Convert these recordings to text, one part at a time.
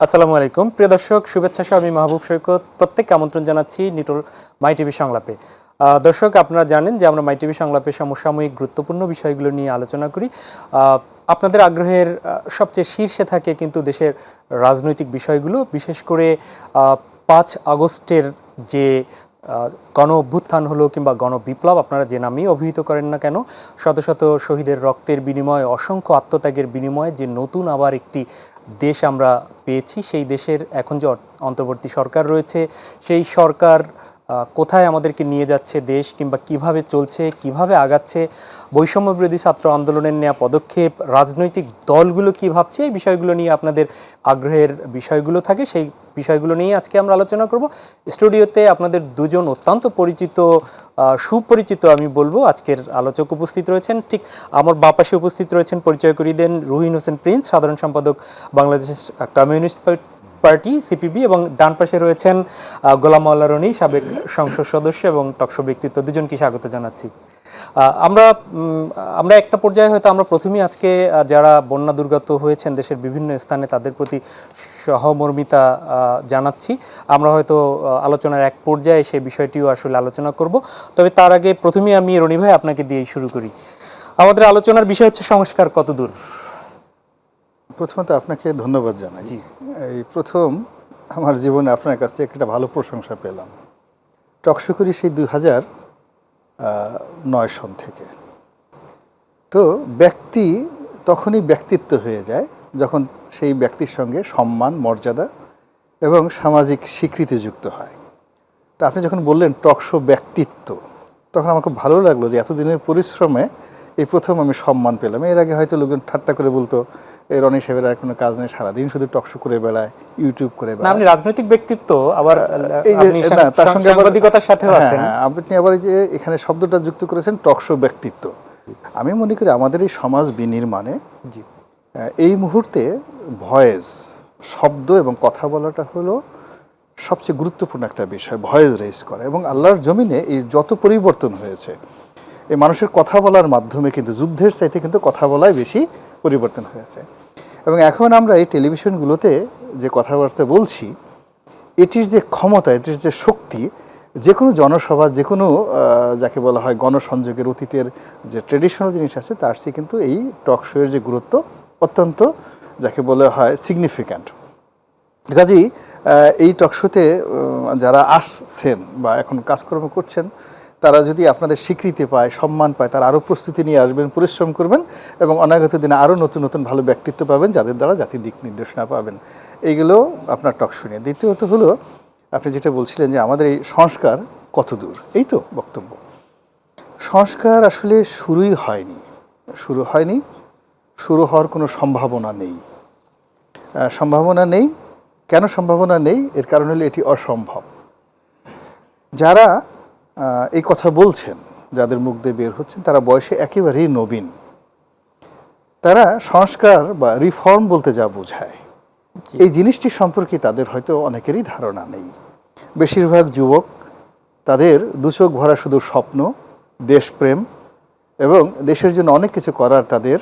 আসসালামু আলাইকুম প্রিয় দর্শক, শুভেচ্ছা সহ আমি মাহবুব সৈকত প্রত্যেককে আমন্ত্রণ জানাচ্ছি নিটোর মাই টিভি সংলাপে। দর্শক, আপনারা জানেন যে আমরা মাই টিভি সংলাপে সমসাময়িক গুরুত্বপূর্ণ বিষয়গুলো নিয়ে আলোচনা করি। আপনাদের আগ্রহের সবচেয়ে শীর্ষে থাকে কিন্তু দেশের রাজনৈতিক বিষয়গুলো, বিশেষ করে 5 আগস্টের যে গণ অভ্যুত্থান হলো কিংবা গণবিপ্লব আপনারা যে নামেই অভিহিত করেন না কেন, শত শত শহীদের রক্তের বিনিময়ে, অসংখ্য আত্মত্যাগের বিনিময়ে যে নতুন আবার একটি দেশ আমরা পেয়েছি, সেই দেশের এখন যে অন্তর্বর্তী সরকার রয়েছে, সেই সরকার কোথায় আমাদেরকে নিয়ে যাচ্ছে দেশ, কিংবা কিভাবে চলছে, কিভাবে আগাচ্ছে, বৈষম্য বিরোধী ছাত্র আন্দোলনের নেওয়া পদক্ষেপ, রাজনৈতিক দলগুলো কী ভাবছে, এই বিষয়গুলো নিয়ে আপনাদের আগ্রহের বিষয়গুলো থাকে, সেই বিষয়গুলো নিয়ে আজকে আমরা আলোচনা করব। স্টুডিওতে আপনাদের দুজন অত্যন্ত পরিচিত, সুপরিচিত আমি বলবো আজকের আলোচক উপস্থিত রয়েছেন। ঠিক আমার বাঁ পাশে উপস্থিত রয়েছেন, পরিচয় করিয়ে দেন, রুহিন হোসেন প্রিন্স, সাধারণ সম্পাদক বাংলাদেশ কমিউনিস্ট পার্টি সিপিবি, এবং ডান পাশে রয়েছেন গোলাম মাওলা রনি, সাবেক সংসদ সদস্য এবং টকশো ব্যক্তিত্ব। দুজনকে স্বাগত জানাচ্ছি। আমরা একটা পর্যায়ে হয়তো আমরা প্রথমেই আজকে যারা বন্যা দুর্গত হয়েছেন দেশের বিভিন্ন স্থানে, তাদের প্রতি সহমর্মিতা জানাচ্ছি। আমরা হয়তো আলোচনার এক পর্যায়ে সেই বিষয়টিও আসলে আলোচনা করব। তবে তার আগে প্রথমেই আমি রনি ভাই আপনাকে দিয়েই শুরু করি। আমাদের আলোচনার বিষয় হচ্ছে সংস্কার কতদূর। প্রথমত আপনাকে ধন্যবাদ জানাই। এই প্রথম আমার জীবনে আপনার কাছ থেকে একটা ভালো প্রশংসা পেলাম। টকশো করি সেই 2009 সন থেকে। তো ব্যক্তি তখনই ব্যক্তিত্ব হয়ে যায় যখন সেই ব্যক্তির সঙ্গে সম্মান, মর্যাদা এবং সামাজিক স্বীকৃতি যুক্ত হয়। তা আপনি যখন বললেন টকশো ব্যক্তিত্ব, তখন আমার খুব ভালো লাগলো যে এতদিনের পরিশ্রমে এই প্রথম আমি সম্মান পেলাম। এর আগে হয়তো লোকজন ঠাট্টা করে বলতো এই রনি সাহেবের আর কোনো কাজ নেই, সারাদিন শুধু টকশো করে বেড়ায়, ইউটিউব করে বেড়ায়। আপনি রাজনৈতিক ব্যক্তিত্ব, আবার তার সঙ্গে সাংবাদিকতার সাথেও আছেন। আপনি আবার যে এখানে শব্দটা যুক্ত করেছেন টকশো ব্যক্তিত্ব। আমি মনে করি আমাদের এই সমাজ বিনির্মাণে এই মুহূর্তে ভয়েস, শব্দ এবং কথা বলাটা হলো সবচেয়ে গুরুত্বপূর্ণ একটা বিষয়। ভয়েস রেজ করা, এবং আল্লাহর জমিনে এই যত পরিবর্তন হয়েছে, এই মানুষের কথা বলার মাধ্যমে কিন্তু যুদ্ধের চাইতে কিন্তু কথা বলাই বেশি পরিবর্তন হয়েছে। এবং এখন আমরা এই টেলিভিশনগুলোতে যে কথাবার্তা বলছি, এটির যে ক্ষমতা, এটির যে শক্তি, যে কোনো জনসভা, যে কোনো যাকে বলা হয় গণসংযোগের অতীতের যে ট্রেডিশনাল জিনিস আছে, তার চেয়ে কিন্তু এই টক শোয়ের যে গুরুত্ব অত্যন্ত, যাকে বলা হয় সিগনিফিক্যান্ট। কাজেই এই টক শোতে যারা আসছেন বা এখন কাজকর্ম করছেন, তারা যদি আপনাদের স্বীকৃতি পায়, সম্মান পায়, তারা আরও প্রস্তুতি নিয়ে আসবেন, পরিশ্রম করবেন, এবং অনাগত দিনে আরও নতুন নতুন ভালো ব্যক্তিত্ব পাবেন, যাদের দ্বারা জাতির দিক নির্দেশনা পাবেন। এইগুলো আপনার টক শো নিয়ে। দ্বিতীয়ত হলো আপনি যেটা বলছিলেন যে আমাদের এই সংস্কার কত দূর, এই তো বক্তব্য। সংস্কার আসলে শুরুই হয়নি, শুরু হওয়ার কোনো সম্ভাবনা নেই। কেন সম্ভাবনা নেই? এর কারণ হলো এটি অসম্ভব। যারা এই কথা বলছেন, যাদের মুখ দিয়ে বের হচ্ছেন, তারা বয়সে একেবারেই নবীন। তারা সংস্কার বা রিফর্ম বলতে যা বোঝায়, এই জিনিসটি সম্পর্কে তাদের হয়তো অনেকেরই ধারণা নেই। বেশিরভাগ যুবক, তাদের দুচোখ ভরা শুধু স্বপ্ন, দেশপ্রেম এবং দেশের জন্য অনেক কিছু করার তাদের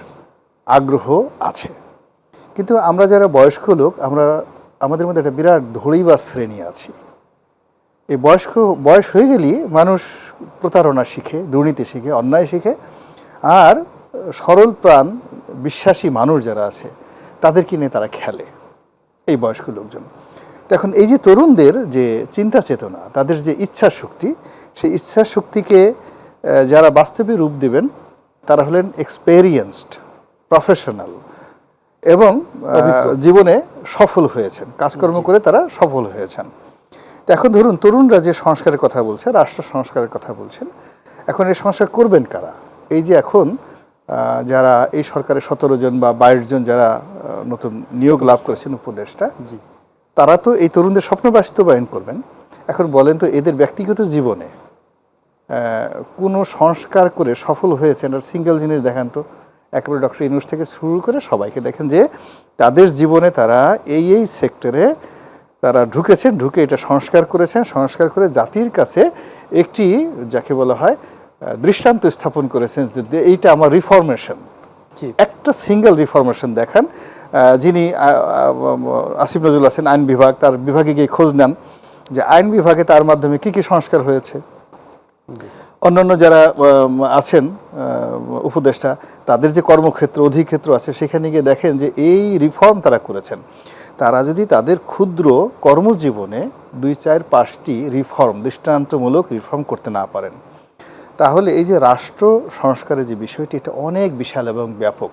আগ্রহ আছে। কিন্তু আমরা যারা বয়স্ক লোক, আমাদের মধ্যে একটা বিরাট ধড়িবাজ শ্রেণী আছি। এই বয়স হয়ে গেলেই মানুষ প্রতারণা শিখে, দুর্নীতি শিখে, অন্যায় শিখে, আর সরল প্রাণ বিশ্বাসী মানুষ যারা আছে তাদেরকে নিয়ে তারা খেলে, এই বয়স্ক লোকজন। তো এখন এই যে তরুণদের যে চিন্তা চেতনা, তাদের যে ইচ্ছা শক্তি, সেই ইচ্ছা শক্তিকে যারা বাস্তবে রূপ দেবেন, তারা হলেন এক্সপেরিয়েন্সড, প্রফেশনাল এবং জীবনে সফল হয়েছেন, কাজকর্ম করে তারা সফল হয়েছেন। তো এখন ধরুন তরুণরা যে সংস্কারের কথা বলছে, রাষ্ট্র সংস্কারের কথা বলছেন, এখন এই সংস্কার করবেন কারা? এই যে এখন যারা এই সরকারের 17 জন বা 22 জন যারা নতুন নিয়োগ লাভ করেছেন উপদেষ্টা, তারা তো এই তরুণদের স্বপ্ন বাস্তবায়ন করবেন। এখন বলেন তো, এদের ব্যক্তিগত জীবনে কোনো সংস্কার করে সফল হয়েছেন আর সিঙ্গেল জিনিস দেখান তো। একেবারে ডক্টর ইউনূস থেকে শুরু করে সবাইকে দেখেন যে তাদের জীবনে তারা এই সেক্টরে তারা ঢুকেছেন, ঢুকে এটা সংস্কার করেছেন, সংস্কার করে জাতির কাছে একটি, যাকে বলা হয়, দৃষ্টান্ত স্থাপন করেছেন যে এইটা আমার রিফরমেশন, জি। একটা সিঙ্গেল রিফরমেশন দেখান যিনি আসিফ নজরুল আছেন আইন বিভাগ, তার বিভাগে গিয়ে খোঁজ নেন যে আইন বিভাগে তার মাধ্যমে কি কি সংস্কার হয়েছে। অন্যান্য যারা আছেন উপদেষ্টা, তাদের যে কর্মক্ষেত্র অধিক্ষেত্র আছে, সেখানে গিয়ে দেখেন যে এই রিফর্ম তারা করেছেন। তারা যদি তাদের ক্ষুদ্র কর্মজীবনে 2-4-5টি রিফর্ম, দৃষ্টান্তমূলক রিফর্ম করতে না পারেন, তাহলে এই যে রাষ্ট্র সংস্কারের যে বিষয়টি, এটা অনেক বিশাল এবং ব্যাপক।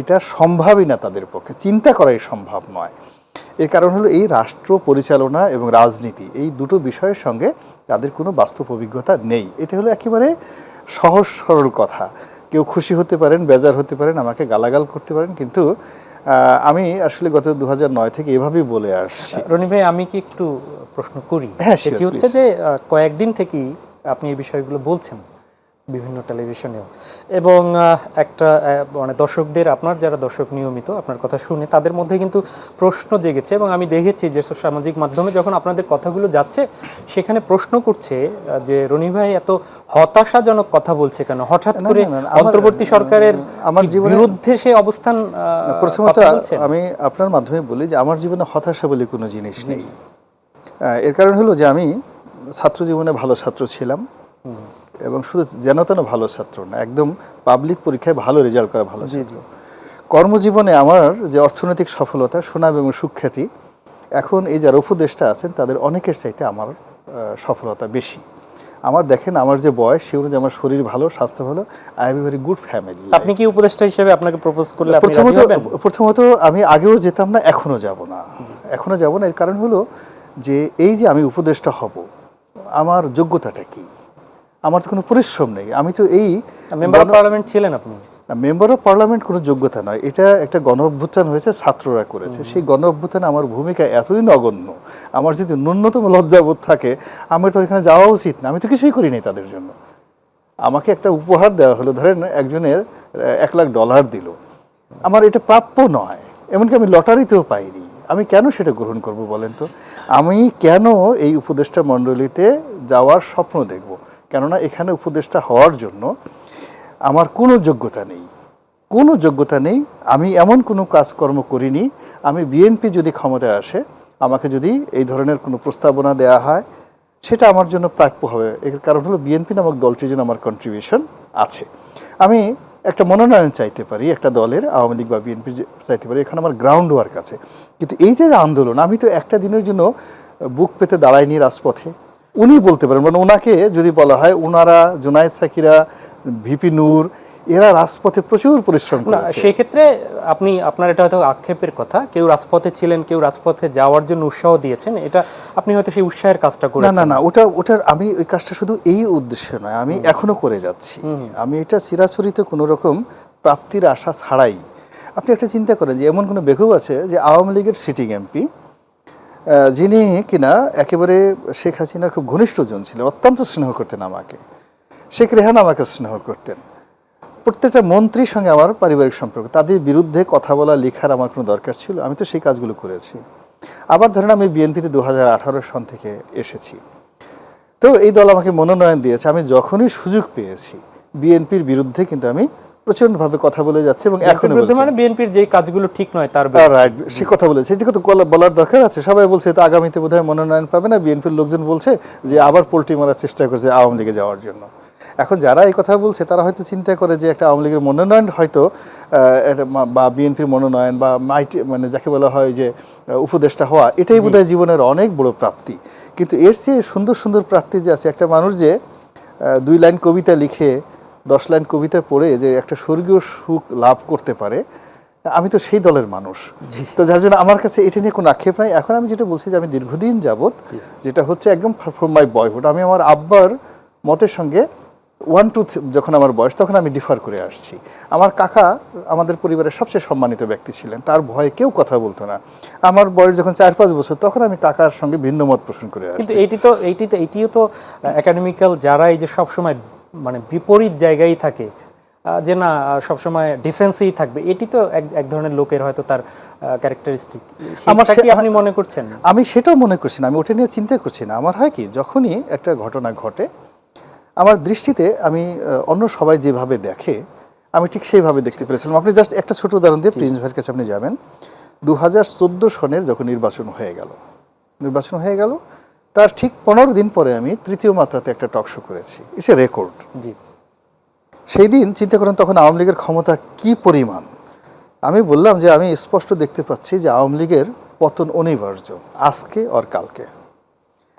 এটা সম্ভবই না তাদের পক্ষে, চিন্তা করাই সম্ভব নয়। এর কারণ হলো এই রাষ্ট্র পরিচালনা এবং রাজনীতি, এই দুটো বিষয়ের সঙ্গে তাদের কোনো বাস্তব অভিজ্ঞতা নেই। এটা হলো একেবারে সহজ সরল কথা। কেউ খুশি হতে পারেন, বেজার হতে পারেন, আমাকে গালাগাল করতে পারেন, কিন্তু আমি আসলে গত 2009 থেকে এভাবেই বলে আসছি। রনি ভাই, আমি কি একটু প্রশ্ন করি? হ্যাঁ, sure, সেটি হচ্ছে please. যে কয়েকদিন থেকেই আপনি এই বিষয়গুলো বলছেন বিভিন্ন টেলিভিশনেও, এবং একটা মানে দর্শকদের, আপনার যারা দর্শক নিয়মিত আপনার কথা শুনে, তাদের মধ্যে কিন্তু প্রশ্ন জেগেছে, এবং আমি দেখেছি যে সামাজিক মাধ্যমে যখন আপনাদের কথাগুলো যাচ্ছে, সেখানে প্রশ্ন করছে যে রনি ভাই এত হতাশাজনক কথা বলছে কেন, হঠাৎ করে অন্তর্বর্তী সরকারের আমার জীবনে বিরুদ্ধে সে অবস্থান। প্রথমত আমি আপনার মাধ্যমে বলি যে আমার জীবনে হতাশা বলে কোনো জিনিস নেই। এর কারণ হলো যে আমি ছাত্র জীবনে ভালো ছাত্র ছিলাম, এবং শুধু যেন তেন ভালো ছাত্র না, একদম পাবলিক পরীক্ষায় ভালো রেজাল্ট করা ভালো ছাত্র। কর্মজীবনে আমার যে অর্থনৈতিক সফলতা, সুনাম এবং সুখ্যাতি, এখন এই যারা উপদেষ্টা আছেন তাদের অনেকের চাইতে আমার সফলতা বেশি। আমার দেখেন, আমার যে বয়স, সে অনুযায়ী আমার শরীর ভালো, স্বাস্থ্য ভালো, I have a very good family. আপনি কি উপদেষ্টা হিসেবে আপনাকে প্রপোজ করলে আপনি রাজি হবেন? প্রথমত আমি আগেও যেতাম না, এখনো যাব না। এর কারণ হলো যে এই যে আমি উপদেষ্টা হব, আমার যোগ্যতাটা কি? আমার তো কোনো পরিশ্রম নেই। আমি তো এই মেম্বার অফ পার্লামেন্ট ছিলেন আপনি। মেম্বার অফ পার্লামেন্ট কোনো যোগ্যতা নয়, এটা একটা গণ অভ্যুত্থান হয়েছে, ছাত্ররা করেছে। সেই গণ অভ্যুত্থানে আমার ভূমিকা এতই নগণ্য, আমার যদি ন্যূনতম লজ্জাবোধ থাকে, আমার তো এখানে যাওয়া উচিত না। আমি তো কিছুই করিনি তাদের জন্য। আমাকে একটা উপহার দেওয়া হলো, ধরেন একজনের $1,00,000 দিল, আমার এটা প্রাপ্য নয়, এমনকি আমি লটারিতেও পাইনি। আমি কেন সেটা গ্রহণ করব বলেন তো? আমি কেন এই উপদেষ্টা মণ্ডলীতে যাওয়ার স্বপ্ন দেখব? কেননা এখানে উপদেষ্টা হওয়ার জন্য আমার কোনো যোগ্যতা নেই। আমি এমন কোনো কাজকর্ম করিনি। আমি বিএনপি যদি ক্ষমতায় আসে, আমাকে যদি এই ধরনের কোনো প্রস্তাবনা দেওয়া হয়, সেটা আমার জন্য প্রাপ্য হবে। এর কারণ হলো বিএনপি নামক দলটির জন্য আমার কন্ট্রিবিউশন আছে। আমি একটা মনোনয়ন চাইতে পারি একটা দলের, আওয়ামী লীগ বা বিএনপি চাইতে পারি, এখানে আমার গ্রাউন্ড ওয়ার্ক আছে। কিন্তু এই যে আন্দোলন, আমি তো একটা দিনের জন্য বুক পেতে দাঁড়াইনি রাজপথে। উনি বলতে পারেন, মানে ওনাকে যদি বলা হয়, ওনারা জুনায়েদ সাকিরা, ভিপি নূর, এরা রাজপথে প্রচুর পরিশ্রম করেছে। সেই ক্ষেত্রে আপনার এটা হয়তো আক্ষেপের কথা, কেউ রাজপথে ছিলেন, কেউ রাজপথে যাওয়ার জন্য উৎসাহ দিয়েছেন, এটা আপনি হয়তো সেই উৎসাহের কাজটা করেছেন। না, ওটার আমি ওই কাজটা শুধু এই উদ্দেশ্যে নয়, আমি এখনো করে যাচ্ছি। আমি এটা চিরাচরিত কোনো রকম প্রাপ্তির আশা ছাড়াই। আপনি একটা চিন্তা করেন যে এমন কোনো বেকুব আছে যে আওয়ামী লীগের সিটিং এমপি, যিনি কিনা একেবারে শেখ হাসিনার খুব ঘনিষ্ঠজন ছিলেন, অত্যন্ত স্নেহ করতেন আমাকে, শেখ রেহানা আমাকে স্নেহ করতেন। প্রত্যেকটা মন্ত্রীর সঙ্গে আমার পারিবারিক সম্পর্ক, তাদের বিরুদ্ধে কথা বলা, লেখার আমার কোনো দরকার ছিল? আমি তো সেই কাজগুলো করেছি। আবার ধরেন আমি বিএনপিতে 2018 সন থেকে এসেছি, তো এই দল আমাকে মনোনয়ন দিয়েছে। আমি যখনই সুযোগ পেয়েছি বিএনপির বিরুদ্ধে কিন্তু আমি প্রচণ্ডভাবে কথা বলে যাচ্ছে, এবং এখন মানে বিএনপির যে কাজগুলো ঠিক নয় তার সে কথা বলেছে। এটা তো বলার দরকার আছে। সবাই বলছে তো আগামীতে বোধহয় মনোনয়ন পাবে না, বিএনপির লোকজন বলছে যে আবার পোল্ট্রি মারার চেষ্টা করছে আওয়ামী লীগে যাওয়ার জন্য। এখন যারা এই কথা বলছে তারা হয়তো চিন্তা করে যে একটা আওয়ামী লীগের মনোনয়ন হয়তো, বা বিএনপির মনোনয়ন, বা মানে যাকে বলা হয় যে উপদেষ্টা হওয়া, এটাই বোধহয় জীবনের অনেক বড় প্রাপ্তি। কিন্তু এর চেয়ে সুন্দর সুন্দর প্রাপ্তি যে আছে, একটা মানুষ যে 2 লাইন কবিতা লিখে 10 লাইন কবিতা পড়ে যে একটা স্বর্গীয় সুখ লাভ করতে পারে, আমি তো সেই দলের মানুষ। তো যার জন্য আমার কাছে এটা নিয়ে কোনো আক্ষেপ নাই। এখন আমি যেটা বলছি যে আমি দীর্ঘদিন যাবৎ, যেটা হচ্ছে একদম ফ্রম মাই বয়হুড, আমি আমার আব্বার মতের সঙ্গে 1-2 যখন আমার বয়স, তখন আমি ডিফার করে আসছি। আমার কাকা আমাদের পরিবারের সবচেয়ে সম্মানিত ব্যক্তি ছিলেন, তার ভয়ে কেউ কথা বলতো না। আমার বয়স যখন 4-5 বছর, তখন আমি কাকার সঙ্গে ভিন্ন মত পোষণ করে আসছি। কিন্তু এইটিও তো একাডেমিক্যাল যারা এই যে সবসময় মানে বিপরীত জায়গায় থাকে, যে না সবসময় ডিফেন্সেই থাকবে, এটি তো এক ধরনের লোকের হয়তো তার ক্যারেক্টারিস্টিক। কি আপনি মনে করছেন? আমি সেটাও মনে করছি না, আমি ওটা নিয়ে চিন্তা করছি না। আমার হয় কি, যখনই একটা ঘটনা ঘটে, আমার দৃষ্টিতে আমি অন্য সবাই যেভাবে দেখে, আমি ঠিক সেইভাবে দেখতে পেরেছিলাম। আপনি জাস্ট একটা ছোট উদাহরণ দিয়ে প্রিন্স ভাইয়ের কাছে আপনি যাবেন। 2014 সনের যখন নির্বাচন হয়ে গেল, তার ঠিক 15 দিন পরে আমি তৃতীয় মাত্রাতে একটা টক শো করেছি। It's a record. জি, সেই দিন চিন্তা করেন তখন আওয়ামী লীগের ক্ষমতা কি পরিমাণ। আমি বললাম যে আমি স্পষ্ট দেখতে পাচ্ছি যে আওয়ামী লীগের পতন অনিবার্য, আজকে আর কালকে,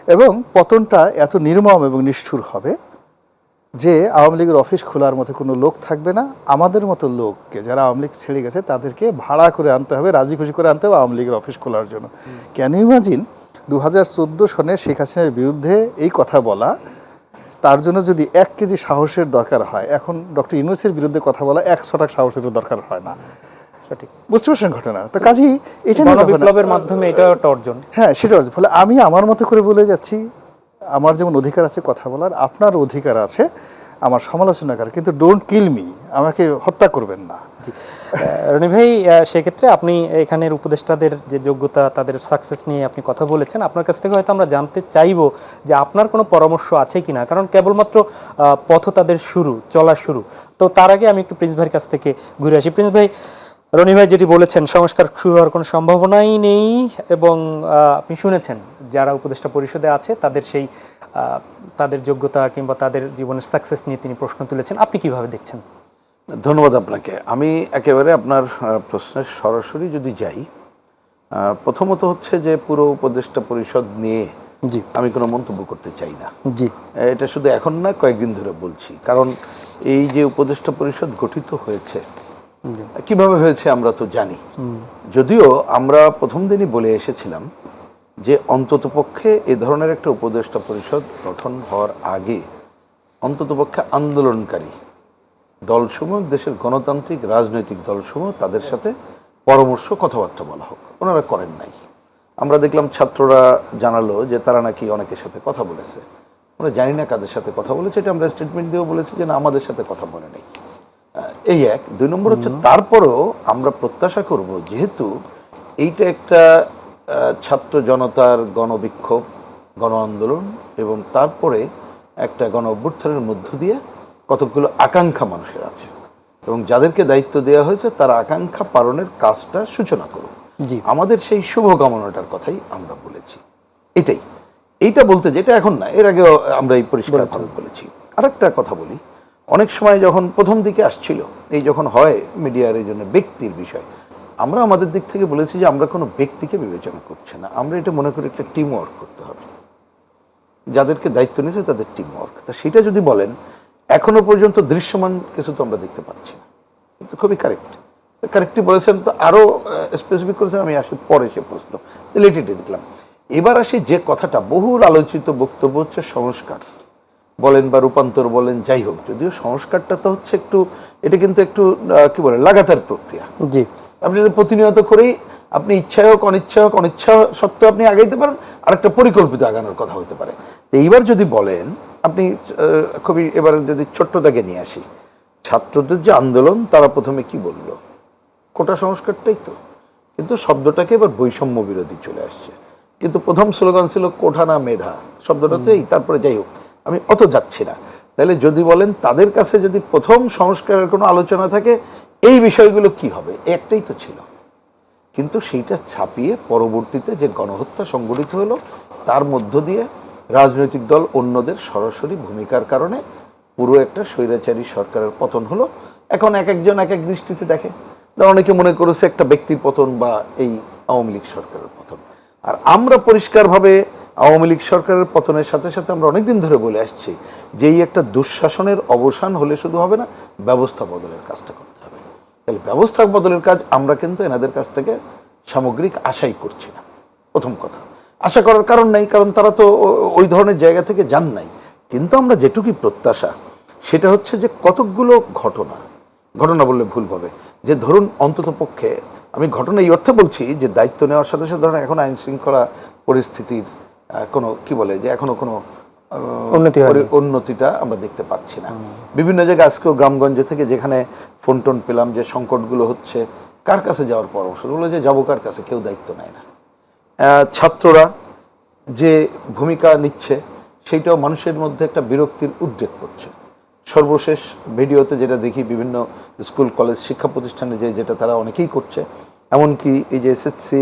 এবং পতনটা এত নির্মম এবং নিষ্ঠুর হবে যে আওয়ামী লীগের অফিস খোলার মতো কোনো লোক থাকবে না। আমাদের মতো লোককে, যারা আওয়ামী লীগ ছেড়ে গেছে, তাদেরকে ভাড়া করে আনতে হবে, রাজি খুশি করে আনতে হবে আওয়ামী লীগের অফিস খোলার জন্য। ক্যান ইউ ইমাজিন 2014 সনে শেখ হাসিনার বিরুদ্ধে এই কথা বলা, তার জন্য যদি 1 কেজি সাহসের দরকার হয়, এখন ডক্টর ইউনূসের বিরুদ্ধে কথা বলা 100 টাকা সাহসেরও দরকার হয় না। সঠিক। বুঝতে পারছেন ঘটনা? তো কাজেই এটা গণবিপ্লবের মাধ্যমে এটা একটা অর্জন। হ্যাঁ, সেটা অর্জন। ফলে আমি আমার মতো করে বলে যাচ্ছি, আমার যেমন অধিকার আছে কথা বলার, আপনার অধিকার আছে আমার সমালোচনা করার, কিন্তু ডোন্ট কিল মি, আমাকে হত্যা করবেন না। জি, রনি ভাই, সেক্ষেত্রে আপনি এখানের উপদেষ্টাদের যে যোগ্যতা, তাদের সাকসেস নিয়ে আপনি কথা বলেছেন। আপনার কাছ থেকে হয়তো আমরা জানতে চাইবো যে আপনার কোনো পরামর্শ আছে কিনা, কারণ কেবলমাত্র পথ তাদের চলা শুরু। তো তার আগে আমি একটু প্রিন্স ভাইয়ের কাছ থেকে ঘুরে আসি। প্রিন্স ভাই, রনি ভাই যেটি বলেছেন, সংস্কার শুরু হওয়ার কোনো সম্ভাবনাই নেই, এবং আপনি শুনেছেন যারা উপদেষ্টা পরিষদে আছে তাদের সেই তাদের যোগ্যতা কিংবা তাদের জীবনের সাকসেস নিয়ে তিনি প্রশ্ন তুলেছেন। আপনি কিভাবে দেখছেন? ধন্যবাদ আপনাকে। আমি একেবারে আপনার প্রশ্নের সরাসরি যদি যাই, প্রথমত হচ্ছে যে পুরো উপদেষ্টা পরিষদ নিয়ে জি, আমি কোনো মন্তব্য করতে চাই না। জি, এটা শুধু এখন না, কয়েকদিন ধরে বলছি। কারণ এই যে উপদেষ্টা পরিষদ গঠিত হয়েছে, কিভাবে হয়েছে আমরা তো জানি। যদিও আমরা প্রথম দিনই বলে এসেছিলাম যে অন্ততপক্ষে এ ধরনের একটা উপদেষ্টা পরিষদ গঠন হওয়ার আগে অন্ততপক্ষে আন্দোলনকারী দলসমূহ, দেশের গণতান্ত্রিক রাজনৈতিক দলসমূহ, তাদের সাথে পরামর্শ কথাবার্তা বলা হোক। ওনারা করেন নাই। আমরা দেখলাম ছাত্ররা জানালো যে তারা নাকি অনেকের সাথে কথা বলেছে। আমরা জানি না কাদের সাথে কথা বলেছে, এটা আমরা স্টেটমেন্ট দিয়েও বলেছি যে না, আমাদের সাথে কথা বলে নেই। এই এক। 2 নম্বর হচ্ছে, তারপরেও আমরা প্রত্যাশা করব, যেহেতু এইটা একটা ছাত্র জনতার গণবিক্ষোভ, গণ আন্দোলন, এবং তারপরে একটা গণ অভ্যুত্থানের মধ্য দিয়ে কতগুলো আকাঙ্ক্ষা মানুষের আছে, এবং যাদেরকে দায়িত্ব দেওয়া হয়েছে তারা আকাঙ্ক্ষা পালনের কাজটা সূচনা করুক। জি, আমাদের সেই শুভকামনাটার কথাই আমরা বলেছি। এইটা বলতে, যেটা এখন না, এর আগেও আমরা এই পরিষ্কারভাবে বলেছি। আরেকটা কথা বলি, অনেক সময় যখন প্রথম দিকে আসছিল, এই যখন হয় মিডিয়ার এই জন্য ব্যক্তির বিষয়, আমরা আমাদের দিক থেকে বলেছি যে আমরা কোনো ব্যক্তিকে বিবেচনা করছি না। আমরা এটা মনে করি একটা টিম ওয়ার্ক করতে হবে, যাদেরকে দায়িত্ব নিয়েছে তাদের টিম ওয়ার্ক। তা সেটা যদি বলেন, এখনো পর্যন্ত দৃশ্যমান কিছু তো আমরা দেখতে পাচ্ছি না। কিন্তু খুবই কারেক্টই বলেছেন। তো আরও স্পেসিফিক করেছেন, আমি আসি পরে সে প্রশ্ন রিলেটেড দেখলাম। এবার আসি যে কথাটা বহুল আলোচিত বক্তব্য, হচ্ছে সংস্কার বলেন বা রূপান্তর বলেন, যাই হোক। যদিও সংস্কারটা তো হচ্ছে একটু, এটা কিন্তু একটু কি বলে, লাগাতার প্রক্রিয়া। জি, আপনি প্রতিনিয়ত করেই আপনি ইচ্ছা হোক অনিচ্ছা সত্ত্বেও আপনি আগাইতে পারেন, আর একটা পরিকল্পিত আগানোর কথা হতে পারে। তো এইবার যদি বলেন আপনি, খুবই এবার যদি ছোট্ট দাগে নিয়ে আসি, ছাত্রদের যে আন্দোলন, তারা প্রথমে কি বলল? কোটা সংস্কারটাই তো। কিন্তু শব্দটাকে এবার বৈষম্য বিরোধী চলে আসছে। কিন্তু প্রথম স্লোগান ছিল কোঠা না মেধা, শব্দটা তো এই। তারপরে যাই হোক, আমি অত যাচ্ছি না। তাহলে যদি বলেন তাদের কাছে যদি প্রথম সংস্কারের কোনো আলোচনা থাকে, এই বিষয়গুলো কি হবে, একটাই তো ছিল। কিন্তু সেইটা ছাপিয়ে পরবর্তীতে যে গণহত্যা সংগঠিত হলো, তার মধ্য দিয়ে রাজনৈতিক দল অন্যদের সরাসরি ভূমিকার কারণে পুরো একটা স্বৈরাচারী সরকারের পতন হলো। এখন এক একজন এক এক দৃষ্টিতে দেখে। অনেকে মনে করেছে একটা ব্যক্তির পতন বা এই আওয়ামী লীগ সরকারের পতন। আর আমরা পরিষ্কারভাবে আওয়ামী লীগ সরকারের পতনের সাথে সাথে আমরা অনেকদিন ধরে বলে আসছি যে এই একটা দুঃশাসনের অবসান হলে শুধু হবে না, ব্যবস্থা বদলের কাজটা করতে হবে। তাহলে ব্যবস্থা বদলের কাজ আমরা কিন্তু এনাদের কাছ থেকে সামগ্রিক আশাই করছি না। প্রথম কথা, আশা করার কারণ নাই, কারণ তারা তো ওই ধরনের জায়গা থেকে যান নাই। কিন্তু আমরা যেটুকুই প্রত্যাশা, সেটা হচ্ছে যে কতকগুলো ঘটনা বললে ভুল হবে, যে ধরুন অন্তত পক্ষে, আমি ঘটনা এই অর্থে বলছি যে দায়িত্ব নেওয়ার সাথে সাথে ধরুন এখন আইন শৃঙ্খলা পরিস্থিতির কোনো কি বলে যে এখনো কোনো উন্নতিটা আমরা দেখতে পাচ্ছি না। বিভিন্ন জায়গায় আজকেও গ্রামগঞ্জ থেকে যেখানে ফোন টোন পেলাম যে সংকটগুলো হচ্ছে, কার কাছে যাওয়ার পরামর্শ বলে যে যাবো কার কাছে, কেউ দায়িত্ব নেয় না। ছাত্ররা যে ভূমিকা নিচ্ছে, সেইটাও মানুষের মধ্যে একটা বিরক্তির উদ্রেক করছে। সর্বশেষ ভিডিওতে যেটা দেখি, বিভিন্ন স্কুল কলেজ শিক্ষা প্রতিষ্ঠানে যেটা তারা অনেকেই করছে, এমনকি এই যে এসএসসি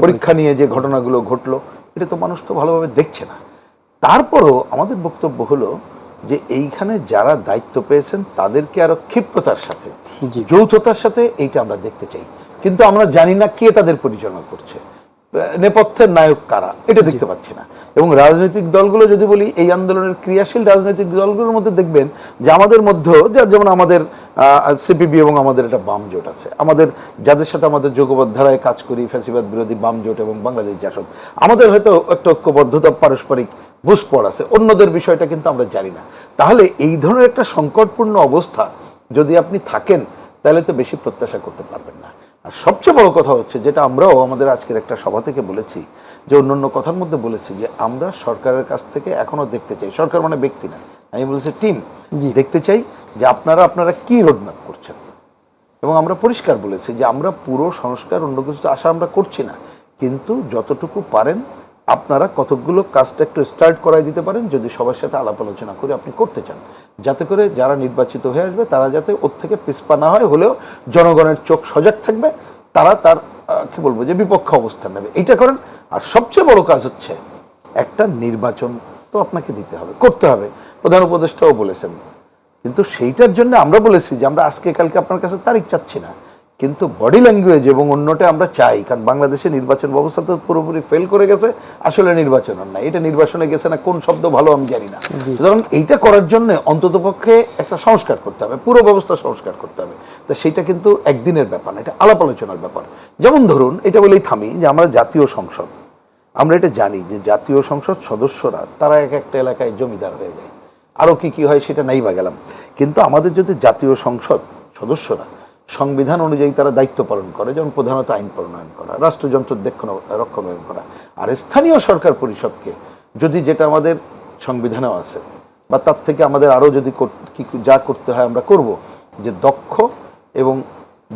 পরীক্ষা নিয়ে যে ঘটনাগুলো ঘটলো, এটা তো মানুষ তো ভালোভাবে দেখছে না। তারপরও আমাদের বক্তব্য হলো যে এইখানে যারা দায়িত্ব পেয়েছেন তাদেরকে আরো ক্ষিপ্রতার সাথে, যৌথতার সাথে এইটা আমরা দেখতে চাই। কিন্তু আমরা জানি না কে তাদের পরিচালনা করছে, নেপথ্যের নায়ক কারা, এটা দেখতে পাচ্ছি না। এবং রাজনৈতিক দলগুলো যদি বলি, এই আন্দোলনের ক্রিয়াশীল রাজনৈতিক দলগুলোর মধ্যে দেখবেন যে আমাদের মধ্যে, যেমন আমাদের সিপিবি এবং আমাদের একটা বাম জোট আছে, আমাদের যাদের সাথে আমাদের যোগবদ্ধারায় কাজ করি, ফ্যাসিবাদ বিরোধী বাম জোট এবং বাংলাদেশ জাসদ, আমাদের হয়তো একটা ঐক্যবদ্ধতা, পারস্পরিক বুঝপড় আছে, অন্যদের বিষয়টা কিন্তু আমরা জানি না। তাহলে এই ধরনের একটা সংকটপূর্ণ অবস্থা যদি আপনি থাকেন, তাহলে তো বেশি প্রত্যাশা করতে পারবেন না। আর সবচেয়ে বড় কথা হচ্ছে, যেটা আমরাও আমাদের আজকের একটা সভা থেকে বলেছি, যে অন্যান্য কথার মধ্যে বলেছি, যে আমরা সরকারের কাছ থেকে এখনো দেখতে চাই, সরকার মানে ব্যক্তি না, আমি বলছি টিম, দেখতে চাই যে আপনারা কি রোডম্যাপ করছেন। এবং আমরা পরিষ্কার বলেছি যে আমরা পুরো সংস্কার, অন্য কিছু আশা আমরা করছি না, কিন্তু যতটুকু পারেন আপনারা কতকগুলো কাজটা একটু স্টার্ট করাই দিতে পারেন, যদি সবার সাথে আলাপ আলোচনা করে আপনি করতে চান, যাতে করে যারা নির্বাচিত হয়ে আসবে তারা যাতে ওর থেকে পিছপা না হয়, হলেও জনগণের চোখ সজাগ থাকবে, তারা তার কি বলবো যে বিপক্ষে অবস্থান নেবে, এইটা করেন। আর সবচেয়ে বড় কাজ হচ্ছে একটা নির্বাচন তো আপনাকে দিতে হবে, করতে হবে, প্রধান উপদেষ্টাও বলেছেন। কিন্তু সেইটার জন্য আমরা বলেছি যে আমরা আজকে কালকে আপনার কাছে তারিখ চাচ্ছি না, কিন্তু বডি ল্যাঙ্গুয়েজ এবং অন্যটা আমরা চাই। কারণ বাংলাদেশে নির্বাচন ব্যবস্থা তো পুরোপুরি ফেল করে গেছে, আসলে নির্বাচন আর না, এটা নির্বাচনে গেছে না, কোন শব্দ ভালো আমি জানি না। সুতরাং এইটা করার জন্য অন্ততপক্ষে একটা সংস্কার করতে হবে, পুরো ব্যবস্থা সংস্কার করতে হবে। তা সেইটা কিন্তু একদিনের ব্যাপার না, এটা আলাপ আলোচনার ব্যাপার। যেমন ধরুন, এটা বলেই থামি, যে আমরা জাতীয় সংসদ, আমরা এটা জানি যে জাতীয় সংসদ সদস্যরা তারা এক একটা এলাকায় জমিদার হয়ে যায়, আরও কি হয় সেটা নাই বা গেলাম। কিন্তু আমাদের যদি জাতীয় সংসদ সদস্যরা সংবিধান অনুযায়ী তারা দায়িত্ব পালন করে, যেমন প্রধানত আইন প্রণয়ন করা, রাষ্ট্রযন্ত্র রক্ষণাবেক্ষণ করা, আর স্থানীয় সরকার পরিষদকে যদি, যেটা আমাদের সংবিধানেও আছে বা তার থেকে আমাদের আরও যদি যা করতে হয় আমরা করব, যে দক্ষ এবং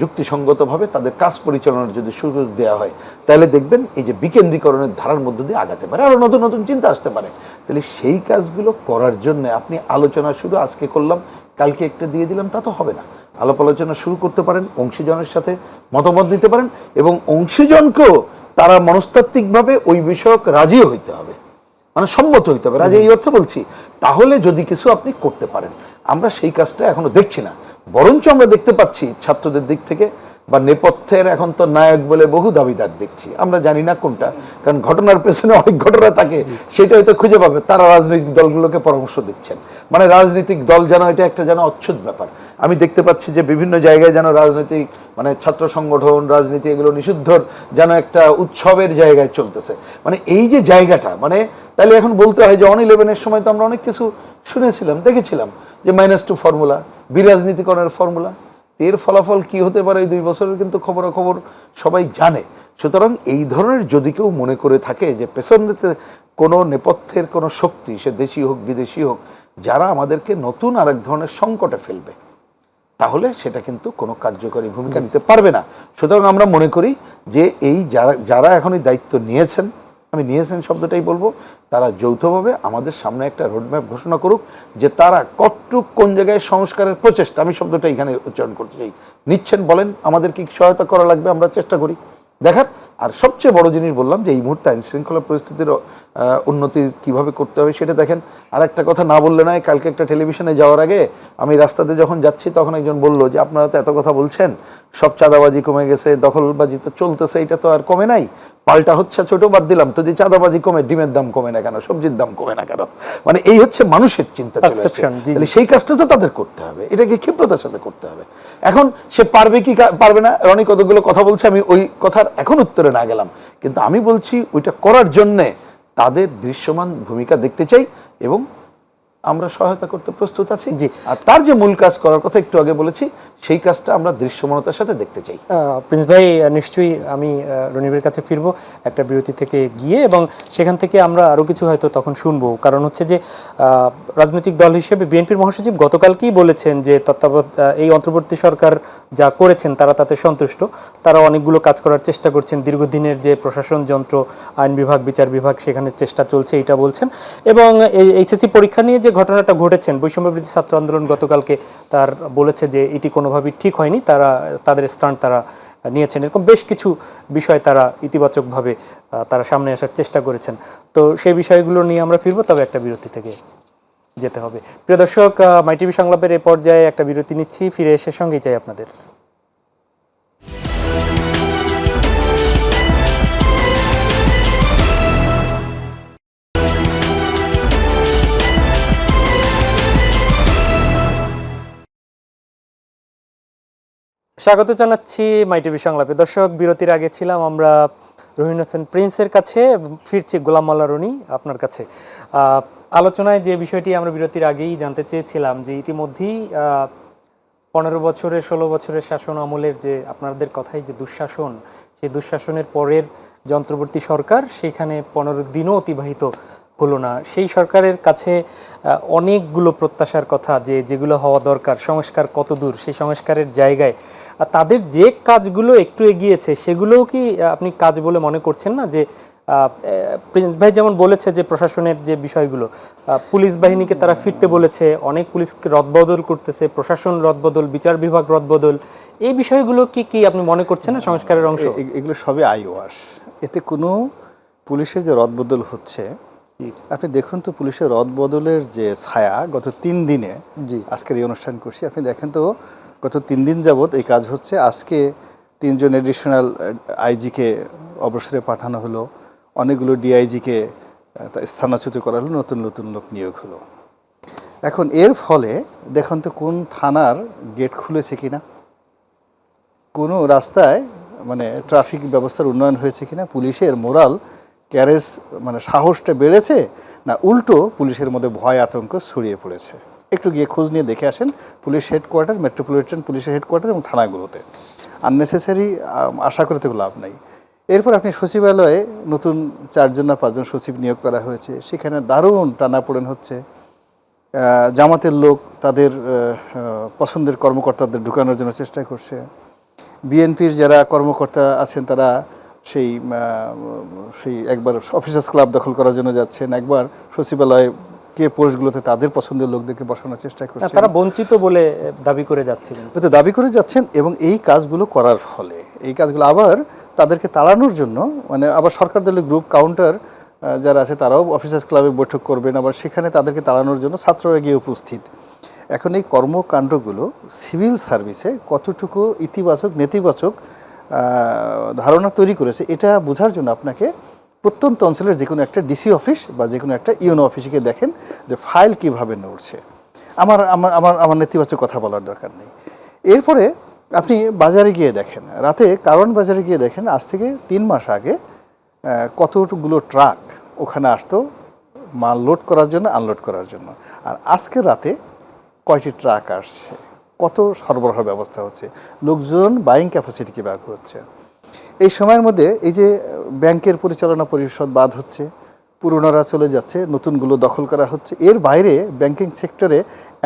যুক্তিসঙ্গতভাবে তাদের কাজ পরিচালনার যদি সুযোগ দেওয়া হয়, তাহলে দেখবেন এই যে বিকেন্দ্রীকরণের ধারার মধ্য দিয়ে আগাতে পারে, আরও নতুন নতুন চিন্তা আসতে পারে। তাহলে সেই কাজগুলো করার জন্য আপনি আলোচনা শুরু আজকে করলাম, কালকে একটা দিয়ে দিলাম, তা তো হবে না। আলাপ আলোচনা শুরু করতে পারেন, অংশীজনের সাথে মতামত দিতে পারেন, এবং অংশীজনকেও তারা মনস্তাত্ত্বিকভাবে ওই বিষয়ক রাজি হইতে হবে, মানে সম্মত হইতে হবে, রাজি এই অর্থে বলছি। তাহলে যদি কিছু আপনি করতে পারেন, আমরা সেই কাজটা এখনো দেখছি না, বরঞ্চ আমরা দেখতে পাচ্ছি ছাত্রদের দিক থেকে বা নেপথ্যের এখন তো নায়ক বলে বহু দাবিদার দেখছি, আমরা জানি না কোনটা, কারণ ঘটনার পেছনে অনেক ঘটনা থাকে, সেটা হয়তো খুঁজে পাবে। তারা রাজনৈতিক দলগুলোকে পরামর্শ দিচ্ছেন, মানে রাজনৈতিক দল যেন এটা একটা যেন অচ্ছুত ব্যাপার। আমি দেখতে পাচ্ছি যে বিভিন্ন জায়গায় যেন রাজনৈতিক, মানে ছাত্র সংগঠন, রাজনীতি, এগুলো নিষিদ্ধর যেন একটা উৎসবের জায়গায় চলতেছে। মানে এই যে জায়গাটা, মানে তাহলে এখন বলতে হয় যে 11-11 সময় তো আমরা অনেক কিছু শুনেছিলাম, দেখেছিলাম, যে -2 ফর্মুলা, বিরাজনীতিকরণের ফর্মুলা, এর ফলাফল কি হতে পারে এই 2 বছরের কিন্তু খবরাখবর সবাই জানে। সুতরাং এই ধরনের যদি কেউ মনে করে থাকে যে পেছনেতে কোনো নেপথ্যের কোনো শক্তি, সে দেশি হোক বিদেশি হোক, যারা আমাদেরকে নতুন আরেক ধরনের সংকটে ফেলবে, তাহলে সেটা কিন্তু কোনো কার্যকরী ভূমিকা নিতে পারবে না। সুতরাং আমরা মনে করি যে এই যারা এখন এই দায়িত্ব নিয়েছেন, আমি নিয়েছেন শব্দটাই বলবো, তারা যৌথভাবে আমাদের সামনে একটা রোডম্যাপ ঘোষণা করুক, যে তারা কতটুক কোন জায়গায় সংস্কারের প্রচেষ্টা, আমি শব্দটা এখানে উচ্চারণ করতে চাই, নিচ্ছেন, বলেন আমাদের কি সহায়তা করা লাগবে, আমরা চেষ্টা করি দেখার। আর সবচেয়ে বড় জিনিস বললাম যে এই মুহূর্তে আইন শৃঙ্খলা পরিস্থিতির উন্নতি কিভাবে করতে হবে সেটা দেখেন। আর একটা কথা না বললে নয়, কালকে একটা টেলিভিশনে যাওয়ার আগে আমি রাস্তাতে যখন যাচ্ছি, তখন একজন বলল যে আপনারা তো এত কথা বলছেন, সব চাঁদাবাজি কমে গেছে, দখলবাজি তো চলতেছে, এটা তো আর কমে নাই, পাল্টা হচ্ছে, ছোট বাদ দিলাম তো, যে চাঁদাবাজি কমে, ডিমের দাম কমে না কেন, সবজির দাম কমে না কেন, মানে এই হচ্ছে মানুষের চিন্তা। সেই কাজটা তো তাদের করতে হবে, এটাকে ক্ষিপ্রতার সাথে করতে হবে। এখন সে পারবে কি পারবে না, রনি কতগুলো কথা বলছে, আমি ওই কথার এখন উত্তরে না গেলাম, কিন্তু আমি বলছি ওইটা করার জন্যে তাদের দৃশ্যমান ভূমিকা দেখতে চাই এবং আমরা সহায়তা করতে প্রস্তুত আছি। জি, আর তার যে মূল কাজ করার কথা একটু আগে বলেছি, সেই কাজটা আমরা দৃশ্যমানতার সাথে দেখতে চাই। প্রিন্স ভাই, নিশ্চয়ই আমি রনিবের কাছে ফিরবো একটা বিরতি থেকে গিয়ে, এবং সেখান থেকে আমরা আরও কিছু হয়তো তখন শুনবো। কারণ হচ্ছে যে রাজনৈতিক দল হিসেবে বিএনপির মহাসচিব গতকালকেই বলেছেন যে এই অন্তর্বর্তী সরকার যা করেছেন তারা তাতে সন্তুষ্ট, তারা অনেকগুলো কাজ করার চেষ্টা করছেন, দীর্ঘদিনের যে প্রশাসন যন্ত্র, আইন বিভাগ, বিচার বিভাগ, সেখানে চেষ্টা চলছে, এটা বলছেন। এবং এইচএসসি পরীক্ষা নিয়ে যে ঘটনাটা ঘটেছেন বৈষম্য বিরোধী ছাত্র আন্দোলন গতকালকে তার বলেছে যে এটি কোনোভাবেই ঠিক হয়নি, তাদের স্ট্যান্ড তারা নিয়েছেন, এরকম বেশ কিছু বিষয় তারা ইতিবাচকভাবে তারা সামনে আসার চেষ্টা করেছেন। তো সেই বিষয়গুলো নিয়ে আমরা ফিরবো, তবে একটা বিরতি থেকে যেতে হবে। প্রিয় দর্শক, মাই টিভি সংলাপের এই পর্যায়ে একটা বিরতি নিচ্ছি, ফিরে এসে সঙ্গেই চাই আপনাদের। স্বাগত জানাচ্ছি মাই টিভি সংলাপে। দর্শক, বিরতির আগে ছিলাম আমরা রহিন হোসেন প্রিন্সের কাছে, ফিরছি গোলাম মোল্লা রনি আপনার কাছে। আলোচনায় যে বিষয়টি আমরা বিরতির আগেই জানতে চেয়েছিলাম যে ইতিমধ্যেই 15 বছরের 16 বছরের শাসন আমলের যে আপনাদের কথাই যে দুঃশাসন, সেই দুঃশাসনের পরের যন্ত্রবর্তী সরকার, সেখানে 15 দিনও অতিবাহিত হলো না। সেই সরকারের কাছে অনেকগুলো প্রত্যাশার কথা, যেগুলো হওয়া দরকার, সংস্কার কত দূর, সেই সংস্কারের জায়গায় তাদের যে কাজগুলো একটু এগিয়েছে সেগুলোও কি আপনি কাজ বলে মনে করছেন না? যে প্রিন্স ভাই যেমন বলেছে যে প্রশাসনের যে বিষয়গুলো, পুলিশ বাহিনীকে তারা ফিরতে বলেছে, অনেক পুলিশকে রদবদল করতেছে, প্রশাসন রদবদল, বিচার বিভাগ রদবদল, এই বিষয়গুলো কি আপনি মনে করছেন না সংস্কারের অংশ? এগুলো সবই আইওয়াস। এতে কোনো পুলিশের যে রদবদল হচ্ছে, আপনি দেখুন তো পুলিশের রদবদলের যে ছায়া গত 3 দিনে, আজকের এই অনুষ্ঠান করছি, আপনি দেখেন তো গত 3 দিন যাবৎ এই কাজ হচ্ছে। আজকে 3 জন এডিশনাল আইজিকে অবসরে পাঠানো হলো, অনেকগুলো ডিআইজিকে স্থানাচ্যুত করা হলো, নতুন নতুন লোক নিয়োগ হলো। এখন এর ফলে দেখুন তো কোন থানার গেট খুলেছে কিনা, কোনো রাস্তায় মানে ট্রাফিক ব্যবস্থার উন্নয়ন হয়েছে কিনা, পুলিশের মোরাল ক্যারেজ মানে সাহসটা বেড়েছে, না উল্টো পুলিশের মধ্যে ভয় আতঙ্ক ছড়িয়ে পড়েছে। একটু গিয়ে খোঁজ নিয়ে দেখে আসেন পুলিশ হেডকোয়ার্টার, মেট্রোপলিটন পুলিশের হেডকোয়ার্টার এবং থানাগুলোতে। আননেসেসারি আশা করতে লাভ নাই। এরপর আপনি সচিবালয়ে নতুন 4 জন না 5 জন সচিব নিয়োগ করা হয়েছে, সেখানে দারুণ টানাপোড়েন হচ্ছে। জামাতের লোক তাদের পছন্দের কর্মকর্তাদের ঢুকানোর জন্য চেষ্টা করছে। বিএনপির যারা কর্মকর্তা আছেন তারা সেই একবার অফিসার্স ক্লাব দখল করার জন্য যাচ্ছেন, একবার সচিবালয় পোস্টগুলোতে তাদের পছন্দের লোকদেরকে বসানোর চেষ্টা করছেন। তারা বঞ্চিত বলে দাবি করে যাচ্ছেন, তো দাবি করে যাচ্ছেন। এবং এই কাজগুলো করার ফলে এই কাজগুলো আবার তাদেরকে তাড়ানোর জন্য, মানে আবার সরকার দলের গ্রুপ কাউন্টার যারা আছে তারাও অফিসার্স ক্লাবে বৈঠক করবেন, আবার সেখানে তাদেরকে তাড়ানোর জন্য ছাত্ররা গিয়ে উপস্থিত। এখন এই কর্মকাণ্ডগুলো সিভিল সার্ভিসে কতটুকু ইতিবাচক নেতিবাচক ধারণা তৈরি করেছে, এটা বোঝার জন্য আপনাকে প্রত্যন্ত অঞ্চলের যে কোনো একটা ডিসি অফিস বা যে কোনো একটা ইউনো অফিসকে দেখেন যে ফাইল কীভাবে নড়ছে। আমার আমার আমার আমার নেতিবাচক কথা বলার দরকার নেই। এরপরে আপনি বাজারে গিয়ে দেখেন, রাতে কারণ বাজারে গিয়ে দেখেন, আজ থেকে 3 মাস আগে কতগুলো ট্রাক ওখানে আসতো মাল লোড করার জন্য, আনলোড করার জন্য, আর আজকে রাতে কয়টি ট্রাক আসছে, কত সরবরাহ ব্যবস্থা হচ্ছে, লোকজন বাইং ক্যাপাসিটি কীভাবে হচ্ছে। এই সময়ের মধ্যে এই যে ব্যাংকের পরিচালনা পরিষদ বাদ হচ্ছে, পুরনোরা চলে যাচ্ছে, নতুনগুলো দখল করা হচ্ছে। এর বাইরে ব্যাংকিং সেক্টরে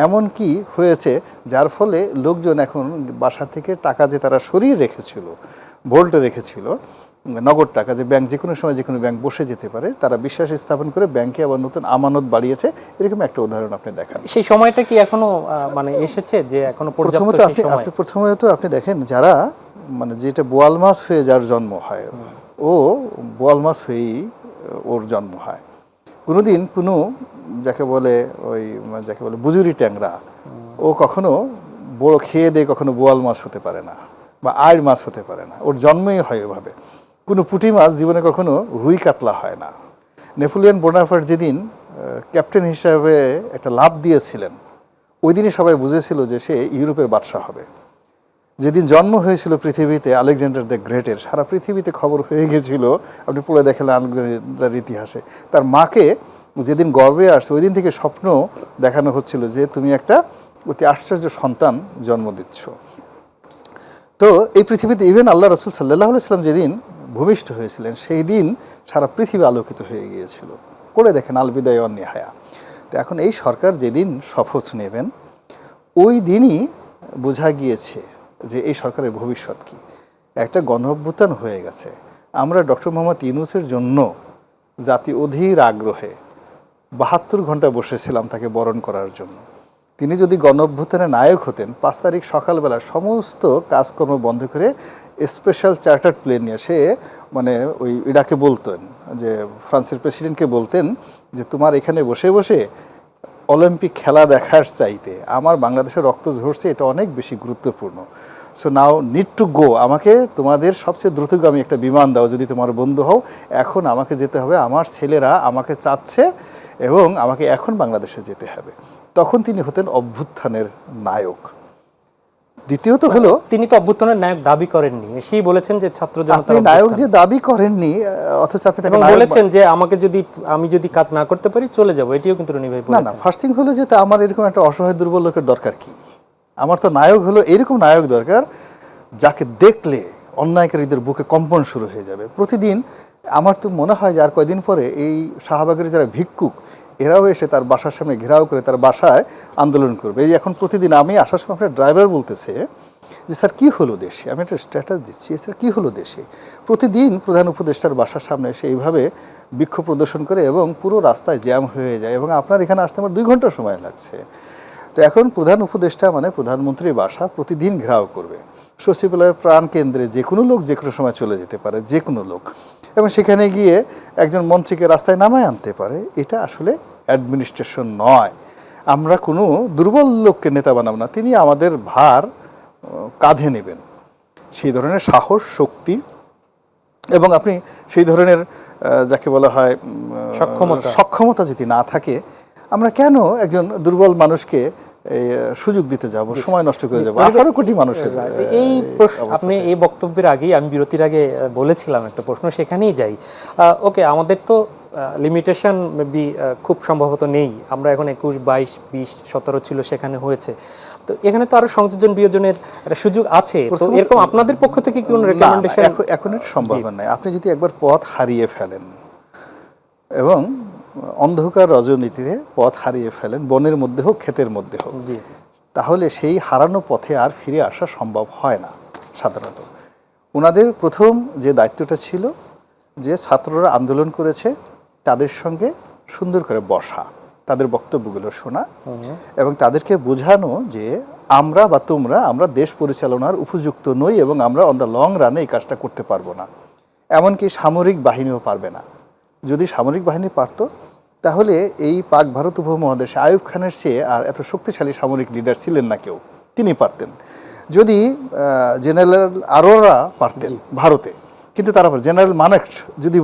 এমন কি হয়েছে যার ফলে লোকজন এখন বাসা থেকে টাকা যে তারা সরিয়ে রেখেছিল, ভোল্টে রেখেছিল নগদ টাকা, যে ব্যাংক যে কোনো সময় যে কোনো ব্যাংক বসে যেতে পারে, তারা বিশ্বাস স্থাপন করে ব্যাংকে আবার নতুন আমানত বাড়িয়েছে। এরকম একটা উদাহরণ আপনি দেখান। সেই সময়টা কি এখনো মানে এসেছে যে এখনো পর্যাপ্ত? প্রথমত আপনি দেখেন, যারা মানে যেটা বোয়াল মাছ হয়ে যার জন্ম হয়, ও বোয়াল মাছ হয়েই ওর জন্ম হয়। কোনোদিন কোনো যাকে বলে বুজুরি ট্যাংরা, ও কখনো বড় খেয়ে দিয়ে কখনো বোয়াল মাছ হতে পারে না বা আড় মাছ হতে পারে না, ওর জন্মই হয় ওভাবে। কোনো পুঁটি মাছ জীবনে কখনো রুই কাতলা হয় না। নেপোলিয়ন বোনাপার্ট যেদিন ক্যাপ্টেন হিসাবে একটা লাভ দিয়েছিলেন, ওই দিনই সবাই বুঝেছিল যে সে ইউরোপের বাদশাহ হবে। যেদিন জন্ম হয়েছিল পৃথিবীতে আলেকজান্ডার দ্য গ্রেটের, সারা পৃথিবীতে খবর হয়ে গেছিল, আপনি পড়ে দেখলেন আলেকজান্ডার ইতিহাসে। তার মাকে যেদিন গর্ভে আসছে, ওই দিন থেকে স্বপ্ন দেখানো হচ্ছিল যে তুমি একটা অতি আশ্চর্য সন্তান জন্ম দিচ্ছ। তো এই পৃথিবীতে ইভেন আল্লাহ রসুল সাল্লাহ ইসলাম যেদিন ভূমিষ্ঠ হয়েছিলেন, সেই দিন সারা পৃথিবী আলোকিত হয়ে গিয়েছিল। পড়ে দেখেন আল বিদায় ওয়ান নিহায়া। তো এখন এই সরকার যেদিন শপথ নেবেন, ওই দিনই বোঝা গিয়েছে যে এই সরকারের ভবিষ্যৎ কি। একটা গণঅভ্যুত্থান হয়ে গেছে। আমরা ডক্টর মোহাম্মদ ইউনূসের জন্য জাতি অধীর আগ্রহে 72 ঘন্টা বসেছিলাম তাকে বরণ করার জন্য। তিনি যদি গণ অভ্যুত্থানের নায়ক হতেন, 5 তারিখ সকালবেলা সমস্ত কাজকর্ম বন্ধ করে স্পেশাল চার্টার্ড প্লেন নিয়ে সে মানে ওই ইরাকে বলতেন যে ফ্রান্সের প্রেসিডেন্টকে বলতেন যে তোমার এখানে বসে বসে অলিম্পিক খেলা দেখার চাইতে আমার বাংলাদেশের রক্ত ঝরছে এটা অনেক বেশি গুরুত্বপূর্ণ। So now need to go, আমাকে তোমাদের সবচেয়ে দ্রুতগামী একটা বিমান দাও যদি তোমার বন্ধু হও, এখন আমাকে যেতে হবে, আমার ছেলেরা আমাকে চাচ্ছে এবং আমাকে এখন বাংলাদেশে যেতে হবে। তখন তিনি হতেন অভ্যুত্থানের নায়ক। দ্বিতীয়ত হলো তিনি তো অভ্যুত্থানের নায়ক দাবি করেননি, এসেই বলেছেন যে ছাত্র আপনি জনতার নায়ক অভ্যুত্থান। যে দাবি করেননি অথচ আপনি তাকে এবং নায়ক বলেছেন যে আমি যদি কাজ না করতে পারি চলে যাব, এটিও কিন্তু রনি ভাই না বলেছেন। না, ফার্স্ট থিং হলো যে তা আমার এরকম একটা অসহায় দুর্বল লোকের দরকার কি? আমার তো নায়ক হলো এরকম নায়ক দরকার যাকে দেখলে অন্যায়কারীদের বুকে কম্পন শুরু হয়ে যাবে। প্রতিদিন আমার তো মনে হয় যে আর কয়দিন পরে এই শাহবাগের যারা ভিক্ষুক এরাও এসে তার বাসার সামনে ঘেরাও করে তার বাসায় আন্দোলন করবে। এই এখন প্রতিদিন আমি আসার সময় আপনার ড্রাইভার বলতেছে যে স্যার কী হলো দেশে, আমি একটা স্ট্যাটাস দিচ্ছি, স্যার কী হলো দেশে। প্রতিদিন প্রধান উপদেষ্টার বাসার সামনে এসে এইভাবে বিক্ষোভ প্রদর্শন করে এবং পুরো রাস্তায় জ্যাম হয়ে যায় এবং আপনার এখানে আসতে আমার 2 ঘন্টা সময় লাগছে। তো এখন প্রধান উপদেষ্টা মানে প্রধানমন্ত্রীর বাসা প্রতিদিন ঘেরাও করবে। সচিবালয়ের প্রাণ কেন্দ্রে যে কোনো লোক যে কোনো সময় চলে যেতে পারে, যে কোনো লোক, এবং সেখানে গিয়ে একজন মন্ত্রীকে রাস্তায় নামায় আনতে পারে। এটা আসলে অ্যাডমিনিস্ট্রেশন নয়। আমরা কোনো দুর্বল লোককে নেতা বানাবো না, তিনি আমাদের ভার কাঁধে নেবেন। সেই ধরনের সাহস, শক্তি এবং আপনি সেই ধরনের যাকে বলা হয় সক্ষমতা যদি না থাকে, আমরা কেন একজন দুর্বল মানুষকে সুযোগ দিতে যাব, সময় নষ্ট করে যাব 18 কোটি মানুষের। এই আপনি এই বক্তব্যের আগেই আমি বিরতির আগে বলেছিলাম একটা প্রশ্ন, সেখানেই যাই। ওকে, আমাদের তো লিমিটেশন মেবি খুব সম্ভবত নেই, আমরা এখন 21, 22, 20, 17 ছিল সেখানে হয়েছে, তো এখানে তো আরো সংযোজন বিয়োজনের একটা সুযোগ আছে। তো এরকম আপনাদের পক্ষ থেকে কি কোনো রেকমেন্ডেশন? এখন এটা সম্ভব নয়। আপনি যদি একবার পথ হারিয়ে ফেলেন এবং অন্ধকার রজনীতিতে পথ হারিয়ে ফেলেন, বনের মধ্যে হোক ক্ষেতের মধ্যে হোক, তাহলে সেই হারানো পথে আর ফিরে আসা সম্ভব হয় না সাধারণত। ওনাদের প্রথম যে দায়িত্বটা ছিল যে ছাত্ররা আন্দোলন করেছে তাদের সঙ্গে সুন্দর করে বসা, তাদের বক্তব্যগুলো শোনা এবং তাদেরকে বোঝানো যে আমরা বা তোমরা আমরা দেশ পরিচালনার উপযুক্ত নই এবং আমরা অন দ্য লং রানে এই কাজটা করতে পারবো না। এমনকি সামরিক বাহিনীও পারবে না। যদি সামরিক বাহিনী পারত তাহলে এই পাক ভারত উপমহাদেশে আইয়ুব খানের চেয়ে আর এত শক্তিশালী সামরিক লিডার ছিলেন না কেউ, তিনি পারতেন। যদি জেনারেল আরোরা পারতেন ভারতে, কিন্তু তারা জেনারেল মানেক্স যদি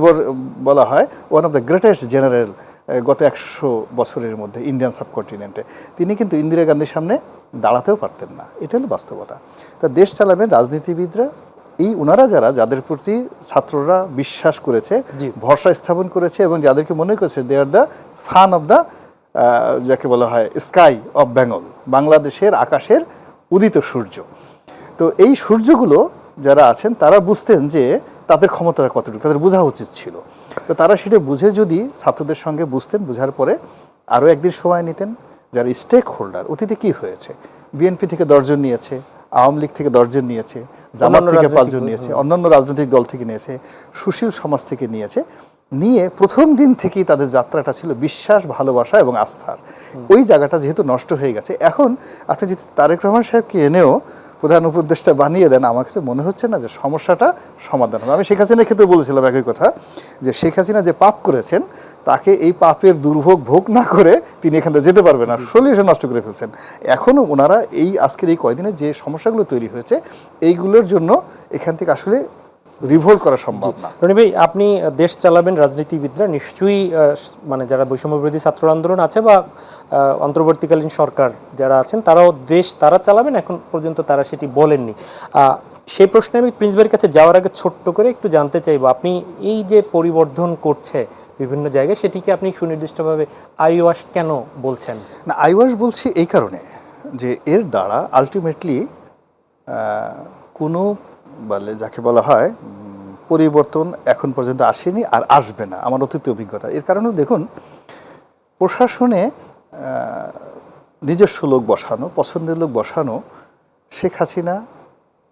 বলা হয় one of the greatest general গত 100 বছরের মধ্যে ইন্ডিয়ান সাবকন্টিনেন্টে, তিনি কিন্তু ইন্দিরা গান্ধীর সামনে দাঁড়াতেও পারতেন না। এটা হলো বাস্তবতা। তা দেশ চালাবেন রাজনীতিবিদরা, এই ওনারা যাদের প্রতি ছাত্ররা বিশ্বাস করেছে, ভরসা স্থাপন করেছে এবং যাদেরকে মনে করেছে they are the son of the যাকে বলা হয় স্কাই অফ বেঙ্গল, বাংলাদেশের আকাশের উদিত সূর্য। তো এই সূর্যগুলো যারা আছেন তারা বুঝতেন যে তাদের ক্ষমতা কতটুকু, তাদের বোঝা উচিত ছিল। তো তারা সেটা বুঝে যদি ছাত্রদের সঙ্গে বুঝতেন, বুঝার পরে আরও একদিন সময় নিতেন। যারা স্টেক হোল্ডার, অতীতে কি হয়েছে, বিএনপি থেকে 10 জন নিয়েছে, আওয়ামী লীগ থেকে 10 জন নিয়েছে, জামাত থেকে 5 জন নিয়েছে, অন্যান্য রাজনৈতিক দল থেকে নিয়েছে, সুশীল সমাজ থেকে নিয়েছে, নিয়ে প্রথম দিন থেকেই তাদের যাত্রাটা ছিল বিশ্বাস, ভালোবাসা এবং আস্থার। ওই জায়গাটা যেহেতু নষ্ট হয়ে গেছে, এখন আপনি যদি তারেক রহমান সাহেবকে এনেও প্রধান উপদেষ্টা বানিয়ে দেন, আমার কাছে মনে হচ্ছে না যে সমস্যাটা সমাধান হবে। আমি শেখ হাসিনার ক্ষেত্রে বলেছিলাম একই কথা, যে শেখ হাসিনা যে পাপ করেছেন তাকে এই পাপের দুর্ভোগ ভোগ না করে তিনি এখান থেকে যেতে পারবেন না, সলিউশন নষ্ট করে ফেলছেন। এখনও ওনারা এই আজকের এই কয়দিনে যে সমস্যাগুলো তৈরি হয়েছে এইগুলোর জন্য এখান থেকে আসলে রিভোল্ট করা সম্ভব না। রনি ভাই, আপনি দেশ চালাবেন, রাজনীতিবিদরা নিশ্চয়ই মানে যারা বৈষম্য বিরোধী ছাত্র আন্দোলন আছে বা অন্তর্বর্তীকালীন সরকার যারা আছেন তারাও দেশ তারা চালাবেন, এখন পর্যন্ত তারা সেটি বলেননি। সেই প্রশ্নে আমি প্রিন্স ভাইয়ের কাছে যাওয়ার আগে ছোট্ট করে একটু জানতে চাইবো, আপনি এই যে পরিবর্ধন করছে বিভিন্ন জায়গায়, সেটিকে আপনি সুনির্দিষ্টভাবে আইওয়াশ কেন বলছেন? না, আইওয়াশ বলছি এই কারণে যে এর দ্বারা আলটিমেটলি কোনো বলে যাকে বলা হয় পরিবর্তন এখন পর্যন্ত আসেনি আর আসবে না, আমার অতীত অভিজ্ঞতা। এর কারণে দেখুন, প্রশাসনে নিজস্ব লোক বসানো, পছন্দের লোক বসানো, শেখ হাসিনা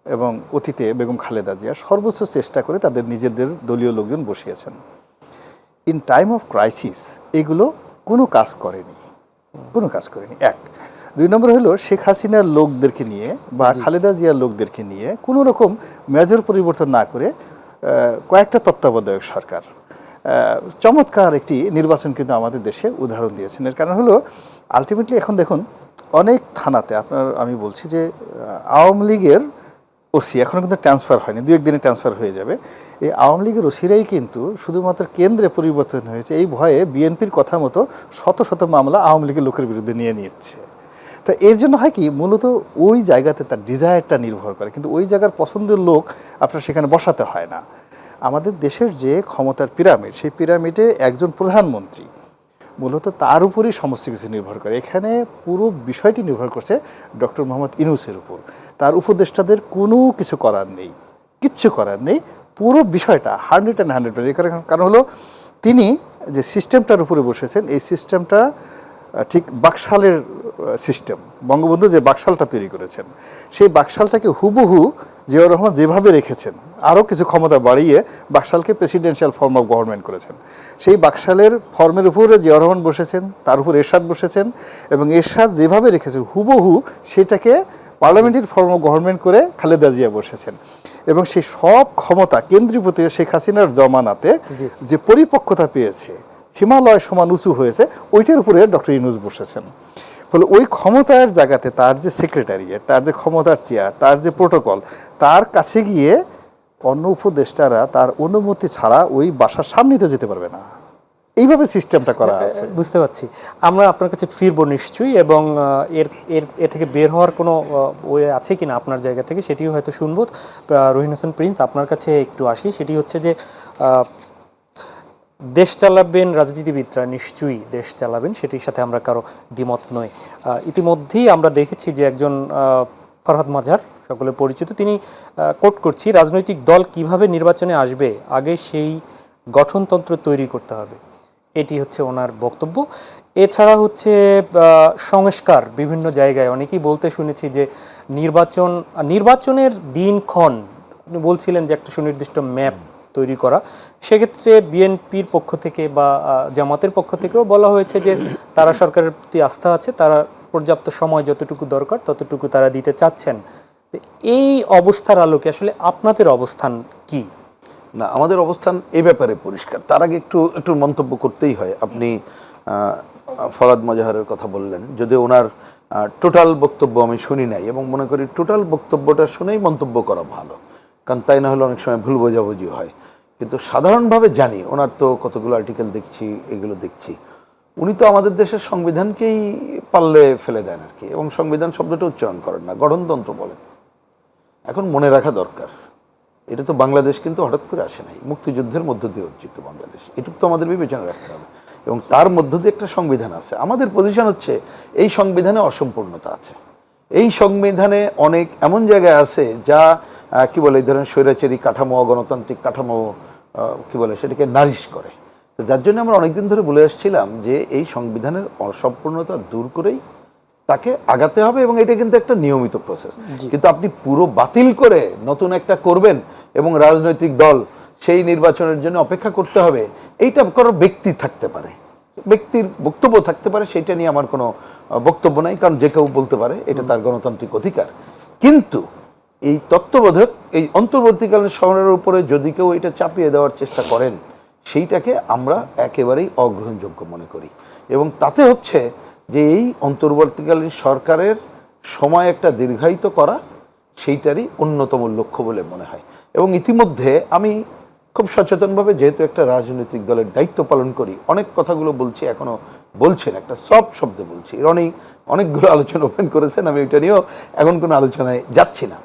এবং অতীতে বেগম খালেদা জিয়া সর্বোচ্চ চেষ্টা করে তাদের নিজেদের দলীয় লোকজন বসিয়েছেন। ইন টাইম অফ ক্রাইসিস এগুলো কোনো কাজ করেনি, কোনো কাজ করেনি। এক, দুই নম্বর হলো শেখ হাসিনার লোকদেরকে নিয়ে বা খালেদা জিয়ার লোকদেরকে নিয়ে কোনো রকম মেজর পরিবর্তন না করে কয়েকটা তত্ত্বাবধায়ক সরকার চমৎকার একটি নির্বাচন কিন্তু আমাদের দেশে উদাহরণ দিয়েছেন। এর কারণ হলো আলটিমেটলি এখন দেখুন অনেক থানাতে আমি বলছি যে আওয়ামী লীগের ওসি এখনও কিন্তু ট্রান্সফার হয়নি, দু একদিনে ট্রান্সফার হয়ে যাবে। এই আওয়ামী লীগের ওসিরাই কিন্তু শুধুমাত্র কেন্দ্রে পরিবর্তন হয়েছে এই ভয়ে বিএনপির কথা মতো শত শত মামলা আওয়ামী লীগের লোকের বিরুদ্ধে নিয়ে নিচ্ছে। তা এর জন্য হয় কি, মূলত ওই জায়গাতে তার ডিজায়ারটা নির্ভর করে, কিন্তু ওই জায়গার পছন্দের লোক আপনার সেখানে বসাতে হয় না। আমাদের দেশের যে ক্ষমতার পিরামিড, সেই পিরামিডে একজন প্রধানমন্ত্রী মূলত তার উপরই সমস্ত কিছু নির্ভর করে। এখানে পুরো বিষয়টি নির্ভর করছে ডক্টর মোহাম্মদ ইউনূসের উপর। তার উপদেষ্টাদের কোনো কিছু করার নেই, কিচ্ছু করার নেই। পুরো বিষয়টা 100% কারণ হলো তিনি যে সিস্টেমটার উপরে বসেছেন, এই সিস্টেমটা ঠিক বাকশালের সিস্টেম। বঙ্গবন্ধু যে বাকশালটা তৈরি করেছেন, সেই বাকশালটাকে হুবহু জিয়াউর রহমান যেভাবে রেখেছেন, আরও কিছু ক্ষমতা বাড়িয়ে বাকশালকে প্রেসিডেন্সিয়াল ফর্ম অফ গভর্নমেন্ট করেছেন। সেই বাকশালের ফর্মের উপরে জিয়াউর রহমান বসেছেন, তার উপর এরশাদ বসেছেন, এবং এরশাদ যেভাবে রেখেছেন হুবহু সেটাকে পার্লামেন্টারি ফর্ম অফ গভর্নমেন্ট করে খালেদা জিয়া বসেছেন। এবং সেই সব ক্ষমতা কেন্দ্রীভূত শেখ হাসিনার জমানাতে যে পরিপক্কতা পেয়েছে, হিমালয় সমান উঁচু হয়েছে, ওইটার উপরে ডক্টর ইউনূস বসেছেন। ফলে ওই ক্ষমতার জায়গাতে তার যে সেক্রেটারিয়েট, তার যে ক্ষমতার চেয়ার, তার যে প্রোটোকল, তার কাছে গিয়ে অন্য উপদেষ্টারা তার অনুমতি ছাড়া ওই বাসার সামনে তো যেতে পারবে না। এইভাবে সিস্টেমটা করা আছে। বুঝতে পারছি। আমরা আপনার কাছে ফিরবো নিশ্চয়ই, এবং এর থেকে বের হওয়ার কোনো ওয়ে আছে কিনা আপনার জায়গা থেকে সেটিও হয়তো শুনবো। রহিন হোসেন প্রিন্স, আপনার কাছে একটু আসি। সেটি হচ্ছে যে দেশ চালাবেন রাজনীতিবিদরা, নিশ্চয়ই দেশ চালাবেন, সেটির সাথে আমরা কারো দ্বিমত নই। ইতিমধ্যেই আমরা দেখেছি যে একজন ফরহাদ মাঝার, সকলে পরিচিত, তিনি কোট করছি, রাজনৈতিক দল কিভাবে নির্বাচনে আসবে আগে সেই গঠনতন্ত্র তৈরি করতে হবে, এটি হচ্ছে ওনার বক্তব্য। এছাড়া হচ্ছে সংস্কার, বিভিন্ন জায়গায় অনেকেই বলতে শুনেছি যে নির্বাচনের দিনক্ষণ আপনি বলছিলেন যে একটা সুনির্দিষ্ট ম্যাপ তৈরি করা। সেক্ষেত্রে বিএনপির পক্ষ থেকে বা জামাতের পক্ষ থেকেও বলা হয়েছে যে তারা সরকারের প্রতি আস্থা আছে, তারা পর্যাপ্ত সময় যতটুকু দরকার ততটুকু তারা দিতে চাচ্ছেন। এই অবস্থার আলোকে আসলে আপনাদের অবস্থান কি? না, আমাদের অবস্থান এ ব্যাপারে পরিষ্কার। তার আগে একটু মন্তব্য করতেই হয়। আপনি ফরহাদ মজাহারের কথা বললেন, যদি ওনার টোটাল বক্তব্য আমি শুনি নাই, এবং মনে করি টোটাল বক্তব্যটা শুনেই মন্তব্য করা ভালো, কারণ তাই না হলে অনেক সময় ভুল বোঝাবুঝি হয়। কিন্তু সাধারণভাবে জানি, ওনার তো কতগুলো আর্টিকেল দেখছি, এগুলো দেখছি, উনি তো আমাদের দেশের সংবিধানকেই পাল্লে ফেলে দেন আর কি, এবং সংবিধান শব্দটা উচ্চারণ করেন না, গঠনতন্ত্র বলেন। এখন মনে রাখা দরকার, এটা তো বাংলাদেশ কিন্তু হঠাৎ করে আসে নাই, মুক্তিযুদ্ধের মধ্য দিয়ে অর্জিত বাংলাদেশ, এটুকু তো আমাদের বিবেচনা রাখতে হবে। এবং তার মধ্য দিয়ে একটা সংবিধান আছে। আমাদের পজিশন হচ্ছে এই সংবিধানে অসম্পূর্ণতা আছে, এই সংবিধানে অনেক এমন জায়গায় আছে যা কি বলে, এই ধরনের স্বৈরাচারী কাঠামো, অগণতান্ত্রিক কাঠামো কি বলে সেটাকে নারিশ করে। তো যার জন্য আমরা অনেকদিন ধরে বলে আসছিলাম যে এই সংবিধানের অসম্পূর্ণতা দূর করেই তাকে আগাতে হবে, এবং এটা কিন্তু একটা নিয়মিত প্রসেস। কিন্তু আপনি পুরো বাতিল করে নতুন একটা করবেন এবং রাজনৈতিক দল সেই নির্বাচনের জন্য অপেক্ষা করতে হবে, এইটা কারো ব্যক্তি থাকতে পারে, ব্যক্তির বক্তব্য থাকতে পারে, সেটা নিয়ে আমার কোনো বক্তব্য নাই, কারণ যে কেউ বলতে পারে, এটা তার গণতান্ত্রিক অধিকার। কিন্তু এই তত্ত্ববোধক, এই অন্তর্বর্তীকালীন সরকারের উপরে যদি কেউ এটা চাপিয়ে দেওয়ার চেষ্টা করেন, সেইটাকে আমরা একেবারেই অগ্রহণযোগ্য মনে করি। এবং তাতে হচ্ছে যে এই অন্তর্বর্তীকালীন সরকারের সময় একটা দীর্ঘায়িত করা, সেইটারই অন্যতম লক্ষ্য বলে মনে হয়। এবং ইতিমধ্যে আমি খুব সচেতনভাবে, যেহেতু একটা রাজনৈতিক দলের দায়িত্ব পালন করি, অনেক কথাগুলো বলছি, এখনও বলছেন, একটা সফট শব্দে বলছি। রনি অনেকগুলো আলোচনা ওপেন করেছেন, আমি ওইটা নিয়েও এখন কোনো আলোচনায় যাচ্ছি না।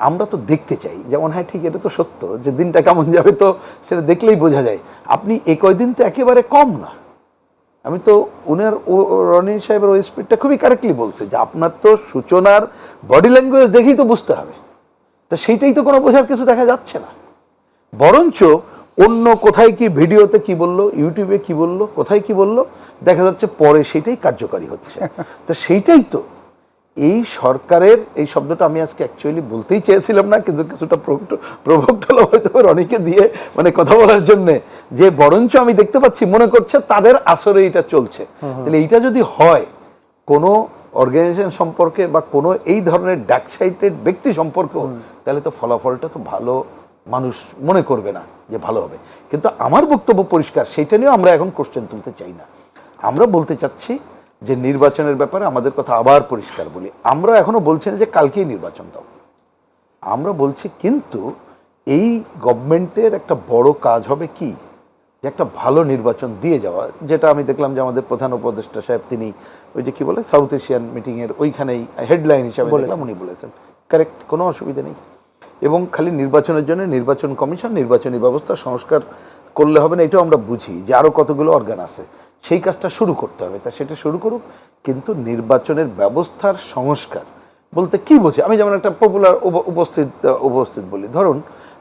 আমরা তো দেখতে চাই, যেমন হ্যাঁ ঠিক, এটা তো সত্য যে দিনটা কেমন যাবে তো সেটা দেখলেই বোঝা যায়। আপনি এই কয়দিন তো একেবারে কম না। আমি তো রনি সাহেবের ওই স্পিডটা খুবই কারেক্টলি বলছে যে আপনার তো সূচনার বডি ল্যাঙ্গুয়েজ দেখেই তো বুঝতে হবে, তা সেইটাই তো কোনো বোঝার কিছু দেখা যাচ্ছে না। বরঞ্চ অন্য কোথায় কি ভিডিওতে কি বললো, ইউটিউবে কি বললো, কোথায় কি বললো, দেখা যাচ্ছে পরে সেইটাই কার্যকারী হচ্ছে। তা সেইটাই তো এই সরকারের এই শব্দটা আমি আজকে অ্যাকচুয়ালি বলতেই চেয়েছিলাম না, কিন্তু কিছুটা প্রভোক্ত হলো হয়তো অনেকে দিয়ে মানে কথা বলার জন্য, যে বরঞ্চ আমি দেখতে পাচ্ছি মনে করছে তাদের আসরে এটা চলছে। তাহলে এইটা যদি হয় কোনো অর্গানাইজেশন সম্পর্কে বা কোনো এই ধরনের ডাকসাইটেড ব্যক্তি সম্পর্কেও, তাহলে তো ফলাফলটা তো ভালো মানুষ মনে করবে না যে ভালো হবে। কিন্তু আমার বক্তব্য পরিষ্কার, সেইটা নিয়েও আমরা এখন কোশ্চেন তুলতে চাই না। আমরা বলতে চাচ্ছি যে নির্বাচনের ব্যাপারে আমাদের কথা আবার পরিষ্কার বলি, আমরা এখনো বলছি না যে কালকেই নির্বাচন দাও, আমরা বলছি কিন্তু এই গভর্নমেন্টের একটা বড় কাজ হবে কি, যে একটা ভালো নির্বাচন দিয়ে যাওয়া। যেটা আমি দেখলাম যে আমাদের প্রধান উপদেষ্টা সাহেব তিনি ওই যে কি বলে সাউথ এশিয়ান মিটিংয়ের ওইখানেই হেডলাইন হিসাবে দেখলাম উনি বলেছেন, কারেক্ট, কোনো অসুবিধা নেই। এবং খালি নির্বাচনের জন্য নির্বাচন কমিশন, নির্বাচনী ব্যবস্থা সংস্কার করলে হবে না, এটাও আমরা বুঝি যে আরও কতগুলো অর্গান আছে, সেই কাজটা শুরু করতে হবে। তা সেটা শুরু করুক, কিন্তু নির্বাচনের ব্যবস্থার সংস্কার বলতে কি বোঝে, আমি যেমন একটা পপুলার উপস্থিত বলি। ধরুন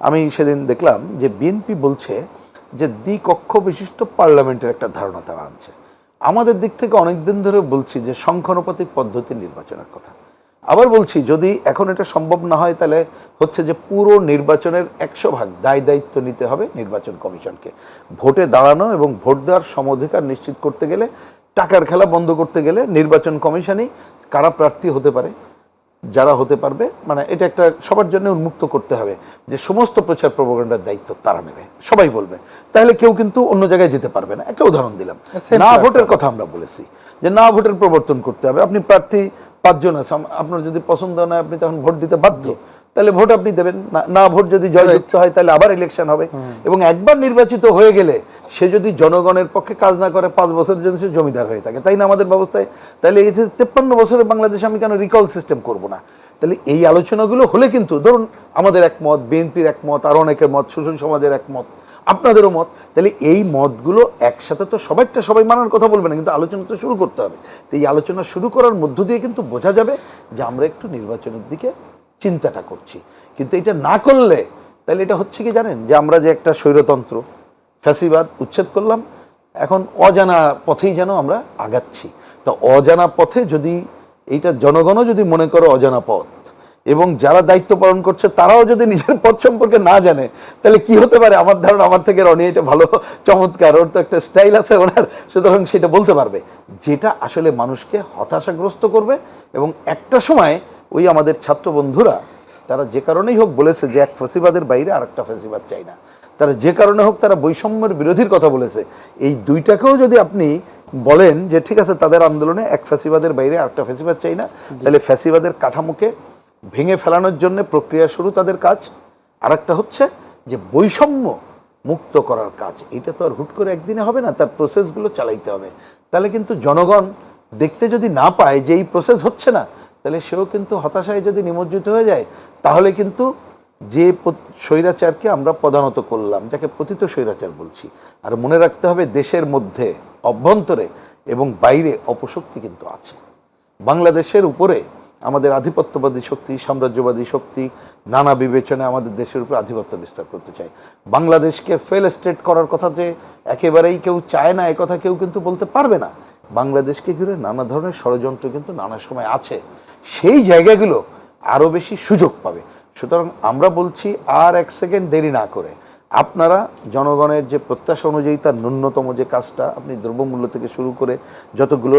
আমি সেদিন দেখলাম যে বিএনপি বলছে যে দ্বিকক্ষ বিশিষ্ট পার্লামেন্টের একটা ধারণা তারা আনছে। আমাদের দিক থেকে অনেক দিন ধরে বলছি যে সংখ্যানুপাতিক পদ্ধতি নির্বাচনের কথা। আবার বলছি যদি এখন এটা সম্ভব না হয়, তাহলে হচ্ছে যে পুরো নির্বাচনের 100% দায় দায়িত্ব নিতে হবে নির্বাচন কমিশনকে। ভোটে দাঁড়ানো এবং ভোট দেওয়ার সমঅধিকার নিশ্চিত করতে গেলে, টাকার খেলা বন্ধ করতে গেলে নির্বাচন কমিশনই কারা প্রার্থী হতে পারে, যারা হতে পারবে, মানে এটা একটা সবার জন্য উন্মুক্ত করতে হবে যে সমস্ত প্রচার প্রপাগান্ডার দায়িত্ব তারা নেবে, সবাই বলবে, তাহলে কেউ কিন্তু অন্য জায়গায় যেতে পারবে না। একটা উদাহরণ দিলাম, না ভোটের কথা আমরা বলেছি যে না ভোটের প্রবর্তন করতে হবে। আপনি প্রার্থী 5 জন আছে, আপনার যদি পছন্দ না হয় আপনি তখন ভোট দিতে বাধ্য, তাহলে ভোট আপনি দেবেন না। না ভোট যদি জয়যুক্ত হয় তাহলে আবার ইলেকশন হবে, এবং একবার নির্বাচিত হয়ে গেলে সে যদি জনগণের পক্ষে কাজ না করে 5 বছরের জন্য সে জমিদার হয়ে থাকে, তাই না আমাদের ব্যবস্থায়? তাহলে এই 53 বছরে বাংলাদেশে আমি কেন রিকল সিস্টেম করব না? তাহলে এই আলোচনাগুলো হলে কিন্তু ধরুন আমাদের একমত, বিএনপির একমত, আর অনেকের মত, শোষণ সমাজের একমত, আপনাদেরও মত, তাহলে এই মতগুলো একসাথে তো সবাই মানার কথা বলবে না, কিন্তু আলোচনা তো শুরু করতে হবে। তো এই আলোচনা শুরু করার মধ্য দিয়ে কিন্তু বোঝা যাবে যে আমরা একটু নির্বাচনের দিকে চিন্তাটা করছি। কিন্তু এটা না করলে তাহলে এটা হচ্ছে কি জানেন, যে আমরা যে একটা স্বৈরতন্ত্র ফ্যাসিবাদ উচ্ছেদ করলাম, এখন অজানা পথেই যেন আমরা আগাচ্ছি। তো অজানা পথে যদি এইটা জনগণও যদি মনে করে অজানা পথ, এবং যারা দায়িত্ব পালন করছে তারাও যদি নিজের পথ সম্পর্কে না জানে, তাহলে কি হতে পারে? আমার ধারণা, আমার থেকে রনি এটা ভালো চমৎকার, ওর তো একটা স্টাইল আছে ওনার, সুতরাং সেটা বলতে পারবে যেটা আসলে মানুষকে হতাশাগ্রস্ত করবে। এবং একটা সময় ওই আমাদের ছাত্র বন্ধুরা তারা যে কারণেই হোক বলেছে যে এক ফ্যাসিবাদের বাইরে আর একটা ফ্যাসিবাদ চাই না, তারা যে কারণে হোক তারা বৈষম্যের বিরোধীর কথা বলেছে। এই দুইটাকেও যদি আপনি বলেন যে ঠিক আছে তাদের আন্দোলনে এক ফ্যাসিবাদের বাইরে আর একটা ফ্যাসিবাদ চাই না, তাহলে ফ্যাসিবাদের কাঠামোকে ভেঙে ফেলানোর জন্য প্রক্রিয়া শুরু তাদের কাজ। আর একটা হচ্ছে যে বৈষম্য মুক্ত করার কাজ, এটা তো আর হুট করে একদিনে হবে না, তার প্রসেসগুলো চালাইতে হবে। তাহলে কিন্তু জনগণ দেখতে যদি না পায় যে এই প্রসেস হচ্ছে না, তাহলে সেও কিন্তু হতাশায় যদি নিমজ্জিত হয়ে যায়, তাহলে কিন্তু যে স্বৈরাচারকে আমরা প্রধানত করলাম, যাকে পতিত স্বৈরাচার বলছি। আর মনে রাখতে হবে দেশের মধ্যে অভ্যন্তরে এবং বাইরে অপশক্তি কিন্তু আছে। বাংলাদেশের উপরে আমাদের আধিপত্যবাদী শক্তি, সাম্রাজ্যবাদী শক্তি নানা বিবেচনে আমাদের দেশের উপর আধিপত্য বিস্তার করতে চায়। বাংলাদেশকে ফেল স্টেট করার কথা যে একেবারেই কেউ চায় না, একথা কেউ কিন্তু বলতে পারবে না। বাংলাদেশকে ঘিরে নানা ধরনের ষড়যন্ত্র কিন্তু নানা সময় আছে, সেই জায়গাগুলো আরও বেশি সুযোগ পাবে। সুতরাং আমরা বলছি আর 1 সেকেন্ড দেরি না করে আপনারা জনগণের যে প্রত্যাশা অনুযায়ী তার ন্যূনতম যে কাজটা, আপনি দ্রব্যমূল্য থেকে শুরু করে যতগুলো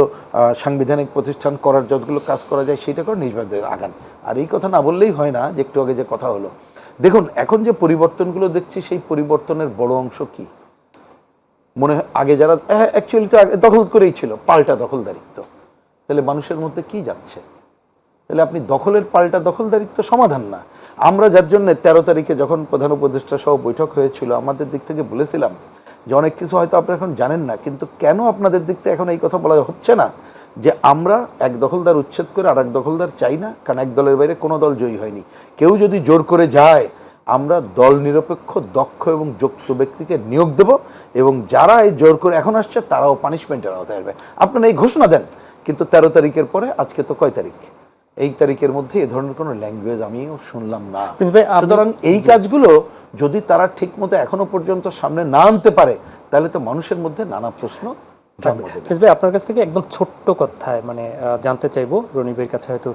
সাংবিধানিক প্রতিষ্ঠান করার যতগুলো কাজ করা যায় সেটা করে নির্বাচনের আগান। আর এই কথা না বললেই হয় না, যে একটু আগে যে কথা হলো, দেখুন এখন যে পরিবর্তনগুলো দেখছি সেই পরিবর্তনের বড় অংশ কি মনে হয়, আগে যারা অ্যাকচুয়ালি তো দখল করেই ছিল, পাল্টা দখলদারিত্ব। তাহলে মানুষের মধ্যে কি যাচ্ছে? তাহলে আপনি দখলের পাল্টা দখলদারিত্ব সমাধান না। আমরা যার জন্য 13 তারিখে যখন প্রধান উপদেষ্টা সহ বৈঠক হয়েছিল, আমাদের দিক থেকে বলেছিলাম যে অনেক কিছু হয়তো আপনারা এখন জানেন না, কিন্তু কেন আপনাদের দিক থেকে এখন এই কথা বলা হচ্ছে না যে আমরা এক দখলদার উচ্ছেদ করে আর এক দখলদার চাই না? কারণ এক দলের বাইরে কোনো দল জয়ী হয়নি। কেউ যদি জোর করে যায়, আমরা দল নিরপেক্ষ দক্ষ এবং যোগ্য ব্যক্তিকে নিয়োগ দেব, এবং যারা এই জোর করে এখন আসছে তারাও পানিশমেন্টের আওতায় আসবে। আপনারা এই ঘোষণা দেন, কিন্তু 13 তারিখের পরে আজকে তো কয় তারিখ? এই তারিখের মধ্যে এই ধরনের কোনো ল্যাঙ্গুয়েজ আমিও শুনলাম না। সুতরাং এই কাজগুলো যদি তারা ঠিক মতো এখনো পর্যন্ত সামনে না আনতে পারে, তাহলে তো মানুষের মধ্যে নানা প্রশ্ন জন্ম দেবে। ফিরোজ ভাই, আপনার কাছ থেকে একদম ছোট্ট কথায় মানে জানতে চাইবো, রনি ভাইয়ের কাছে হয়তো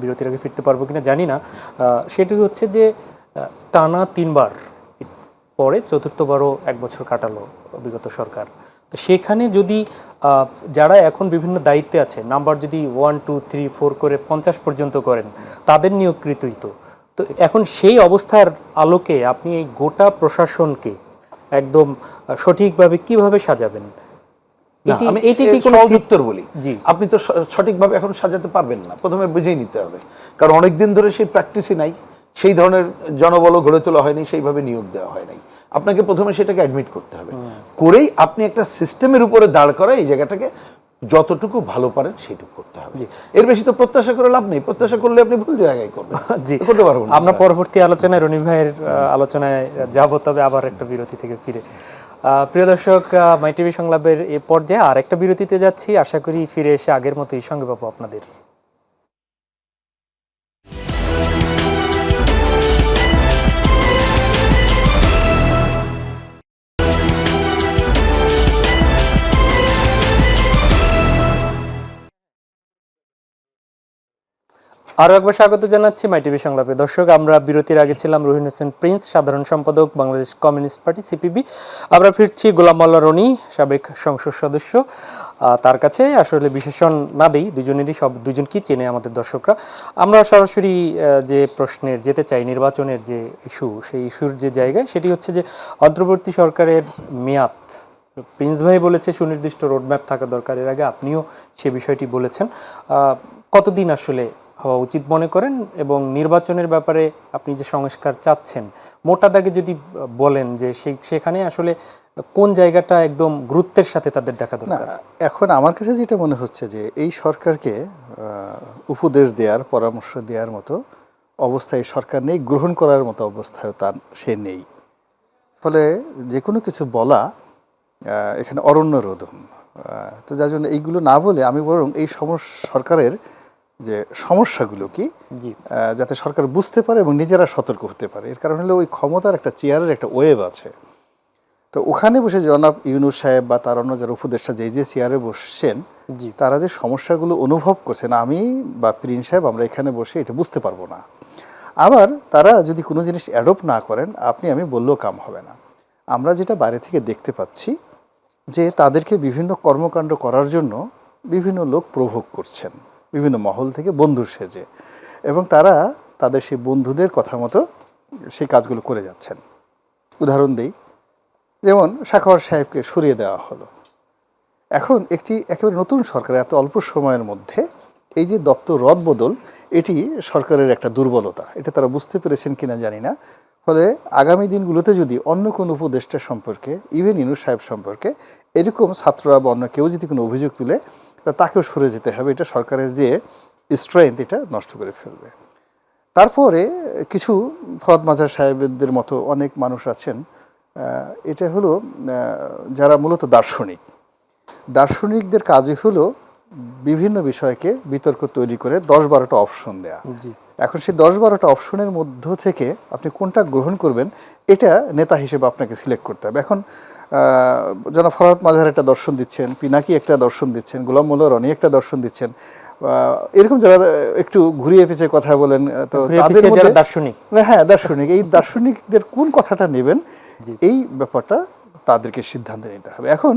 বিরতির আগে ফিরতে পারবো কিনা জানি না। সেটি হচ্ছে যে টানা 3বার পরে চতুর্থবারও 1 বছর কাটালো বিগত সরকার। তো সেখানে যদি যারা এখন বিভিন্ন দায়িত্বে আছে নাম্বার যদি 1 2 3 4 করে 50 পর্যন্ত করেন, তাদের নিয়োগকৃতই তো এখন সেই অবস্থার আলোকে আপনি এই গোটা প্রশাসনকে একদম সঠিকভাবে কিভাবে সাজাবেন? না, আমি এটি কি এর কোনো সহজ উত্তর বলি। জি। আপনি তো সঠিকভাবে এখন সাজাতে পারবেন না, প্রথমে বুঝেই নিতে হবে, কারণ অনেকদিন ধরে সেই প্র্যাকটিসই নাই, সেই ধরনের জনবল গড়ে তোলা হয়নি, সেইভাবে নিয়োগ দেওয়া হয় নাই। আপনাকে প্রথমে সেটাকে অ্যাডমিট করতে হবে, করেই আপনি একটা সিস্টেমের উপরে দাঁড় করা এই জায়গাটাকে যতটুকু ভালো পারেন সেইটুকু করতে হবে। এর বেশি তো প্রত্যাশা করে লাভ নেই, প্রত্যাশা করলে আপনি ভুল জায়গায় করবেন। জি, করতে পারবো না আমরা পরবর্তী আলোচনায় রনি ভাইয়ের আলোচনায় যাব, তবে আবার একটা বিরতি থেকে ফিরে। প্রিয় দর্শক, মাই টিভি সংলাপের এই পর্যায়ে আর একটা বিরতিতে যাচ্ছি। আশা করি ফিরে এসে আগের মতোই সঙ্গে পাবো আপনাদের। আরও একবার স্বাগত জানাচ্ছি মাই টিভি সংলাপে। দর্শক, আমরা বিরতির আগে ছিলাম রহিন হোসেন প্রিন্স, সাধারণ সম্পাদক বাংলাদেশ কমিউনিস্ট পার্টি সিপিবি। আমরা ফিরছি গোলাম মোল্লা রনি, সাবেক সংসদ সদস্য। তার কাছে আসলে বিশেষণ না দেই, দুজনকেই চেনে আমাদের দর্শকরা। আমরা সরাসরি যে প্রশ্নের যেতে চাই, নির্বাচনের যে ইস্যু, সেই ইস্যুর যে জায়গায়, সেটি হচ্ছে যে অন্তর্বর্তী সরকারের মেয়াদ। প্রিন্স ভাই বলেছে সুনির্দিষ্ট রোডম্যাপ থাকা দরকার, এর আগে আপনিও সে বিষয়টি বলেছেন। কতদিন আসলে হওয়া উচিত মনে করেন, এবং নির্বাচনের ব্যাপারে আপনি যে সংস্কার চাচ্ছেন, মোটা দাগে যদি বলেন যে সেখানে আসলে কোন জায়গাটা একদম গুরুত্বের সাথে তাদের দেখা না, দরকার? এখন আমার কাছে যেটা মনে হচ্ছে যে এই সরকারকে উপদেশ দেওয়ার, পরামর্শ দেওয়ার মতো অবস্থায় সরকার নেই, গ্রহণ করার মতো অবস্থায় তার সে নেই। ফলে যে কোনো কিছু বলা এখানে অরণ্য রোদন। তো যার জন্য এইগুলো না বলে আমি বরং এই সরকারের যে সমস্যাগুলো কি, জি, যাতে সরকার বুঝতে পারে এবং নিজেরা সতর্ক হতে পারে। এর কারণ হলো ওই ক্ষমতার একটা চেয়ারের একটা ওয়েভ আছে। তো ওখানে বসে জনাব ইউনূস সাহেব বা তার অন্য যারা উপদেষ্টা যে চেয়ারে বসছেন, জি, তারা যে সমস্যাগুলো অনুভব করছেন, আমি বা প্রিন্স সাহেব আমরা এখানে বসে এটা বুঝতে পারবো না। আবার তারা যদি কোনো জিনিস অ্যাডপ্ট না করেন, আমি বললেও কাম হবে না। আমরা যেটা বাইরে থেকে দেখতে পাচ্ছি যে তাদেরকে বিভিন্ন কর্মকাণ্ড করার জন্য বিভিন্ন লোক প্রভোগ করছেন, বিভিন্ন মহল থেকে বন্ধু সেজে, এবং তারা তাদের সেই বন্ধুদের কথা মতো সেই কাজগুলো করে যাচ্ছেন। উদাহরণ দিই, যেমন সাখাওয়াত সাহেবকে সরিয়ে দেওয়া হলো। এখন একটি একেবারে নতুন সরকার এত অল্প সময়ের মধ্যে এই যে দপ্তর রদবদল, এটি সরকারের একটা দুর্বলতা। এটা তারা বুঝতে পেরেছেন কিনা জানি না। ফলে আগামী দিনগুলোতে যদি অন্য কোনো উপদেষ্টা সম্পর্কে, ইভেন ইউনূস সাহেব সম্পর্কে এরকম ছাত্ররা বা অন্য কেউ যদি কোনো অভিযোগ তুলে, তাকেও সরে যেতে হবে। এটা সরকারের যে স্ট্রেংথ, এটা নষ্ট করে ফেলবে। তারপরে কিছু ফরহাদ মাজার সাহেবদের মতো অনেক মানুষ আছেন, এটা হলো যারা মূলত দার্শনিকদের কাজই হলো বিভিন্ন বিষয়কে বিতর্ক তৈরি করে 10-12টা অপশন দেয়া। জি, এখন সেই 10-12টা অপশনের মধ্য থেকে আপনি কোনটা গ্রহণ করবেন, এটা নেতা হিসেবে আপনাকে সিলেক্ট করতে হবে। এখন জনাব ফরহাদ মাজার একটা দর্শন দিচ্ছেন, পিনাকি একটা দর্শন দিচ্ছেন, গোলাম মোল্লা রনি একটা দর্শন দিচ্ছেন, এরকম যারা একটু ঘুরিয়ে পেঁচে কথা বলেন, তো তাদের মধ্যে দার্শনিক, হ্যাঁ দার্শনিক, এই দার্শনিকদের কোন কথাটা নেবেন, এই ব্যাপারটা তাদেরকে সিদ্ধান্ত নিতে হবে। এখন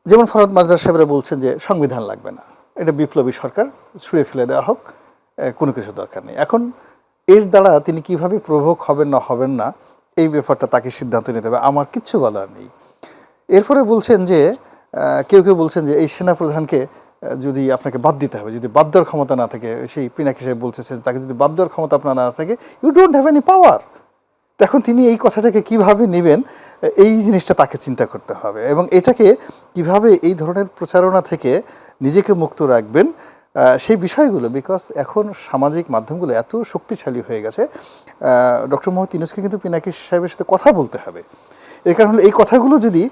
যেমন ফরহাদ মাজার সাহেবরা বলছেন যে সংবিধান লাগবে না, এটা বিপ্লবী সরকার, ছুঁড়ে ফেলে দেওয়া হোক, কোনো কিছু দরকার নেই। এখন এর দ্বারা তিনি কিভাবে প্রভোগ হবেন না এই ব্যাপারটা তাকে সিদ্ধান্ত নিতে হবে, আমার কিচ্ছু বলার নেই। এরপরে বলছেন যে কেউ বলছেন যে এই সেনাপ্রধানকে যদি আপনাকে বাদ দিতে হবে, যদি বাদ দেওয়ার ক্ষমতা না থাকে, সেই পিনাকি সাহেব বলছে তাকে যদি বাদ দেওয়ার ক্ষমতা আপনার না থাকে, you don't have any power. এখন তিনি এই কথাটাকে কিভাবে নেবেন, এই জিনিসটা তাকে চিন্তা করতে হবে, এবং এটাকে কিভাবে এই ধরনের প্রচারণা থেকে নিজেকে মুক্ত রাখবেন, সেই বিষয়গুলো। বিকজ এখন সামাজিক মাধ্যমগুলো এত শক্তিশালী হয়ে গেছে, ডক্টর মোহাম্মদ ইউনূসকে কিন্তু পিনাকি সাহেবের সাথে কথা বলতে হবে। এর কারণ হলো এই কথাগুলো যদি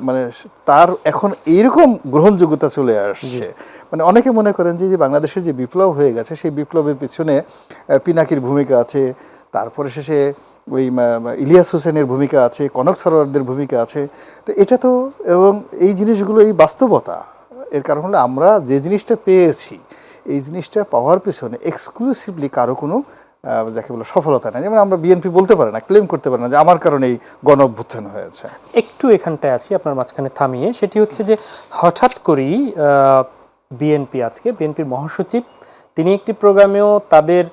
মানে তার এখন এইরকম গ্রহণযোগ্যতা চলে আসছে, মানে অনেকে মনে করেন যে বাংলাদেশের যে বিপ্লব হয়ে গেছে, সেই বিপ্লবের পিছনে পিনাকির ভূমিকা আছে, তারপরে শেষে ওই ইলিয়াস হোসেনের ভূমিকা আছে, কনক সরোয়ারদের ভূমিকা আছে। তো এটা তো, এবং এই জিনিসগুলো, এই বাস্তবতা, এর কারণ হলো আমরা যে জিনিসটা পেয়েছি এই জিনিসটা পাওয়ার পেছনে এক্সক্লুসিভলি কারো কোনো যাকে বলে সফলতা নেই। যেমন আমরা বিএনপি বলতে পারে না, ক্লেম করতে পারে না যে আমার কারণে এই গণ অভ্যুত্থান হয়েছে। একটু এখানটায় আছি আপনার মাঝখানে থামিয়ে, সেটি হচ্ছে যে হঠাৎ করেই বিএনপি, আজকে বিএনপির মহাসচিব তিনি একটি প্রোগ্রামেও তাদের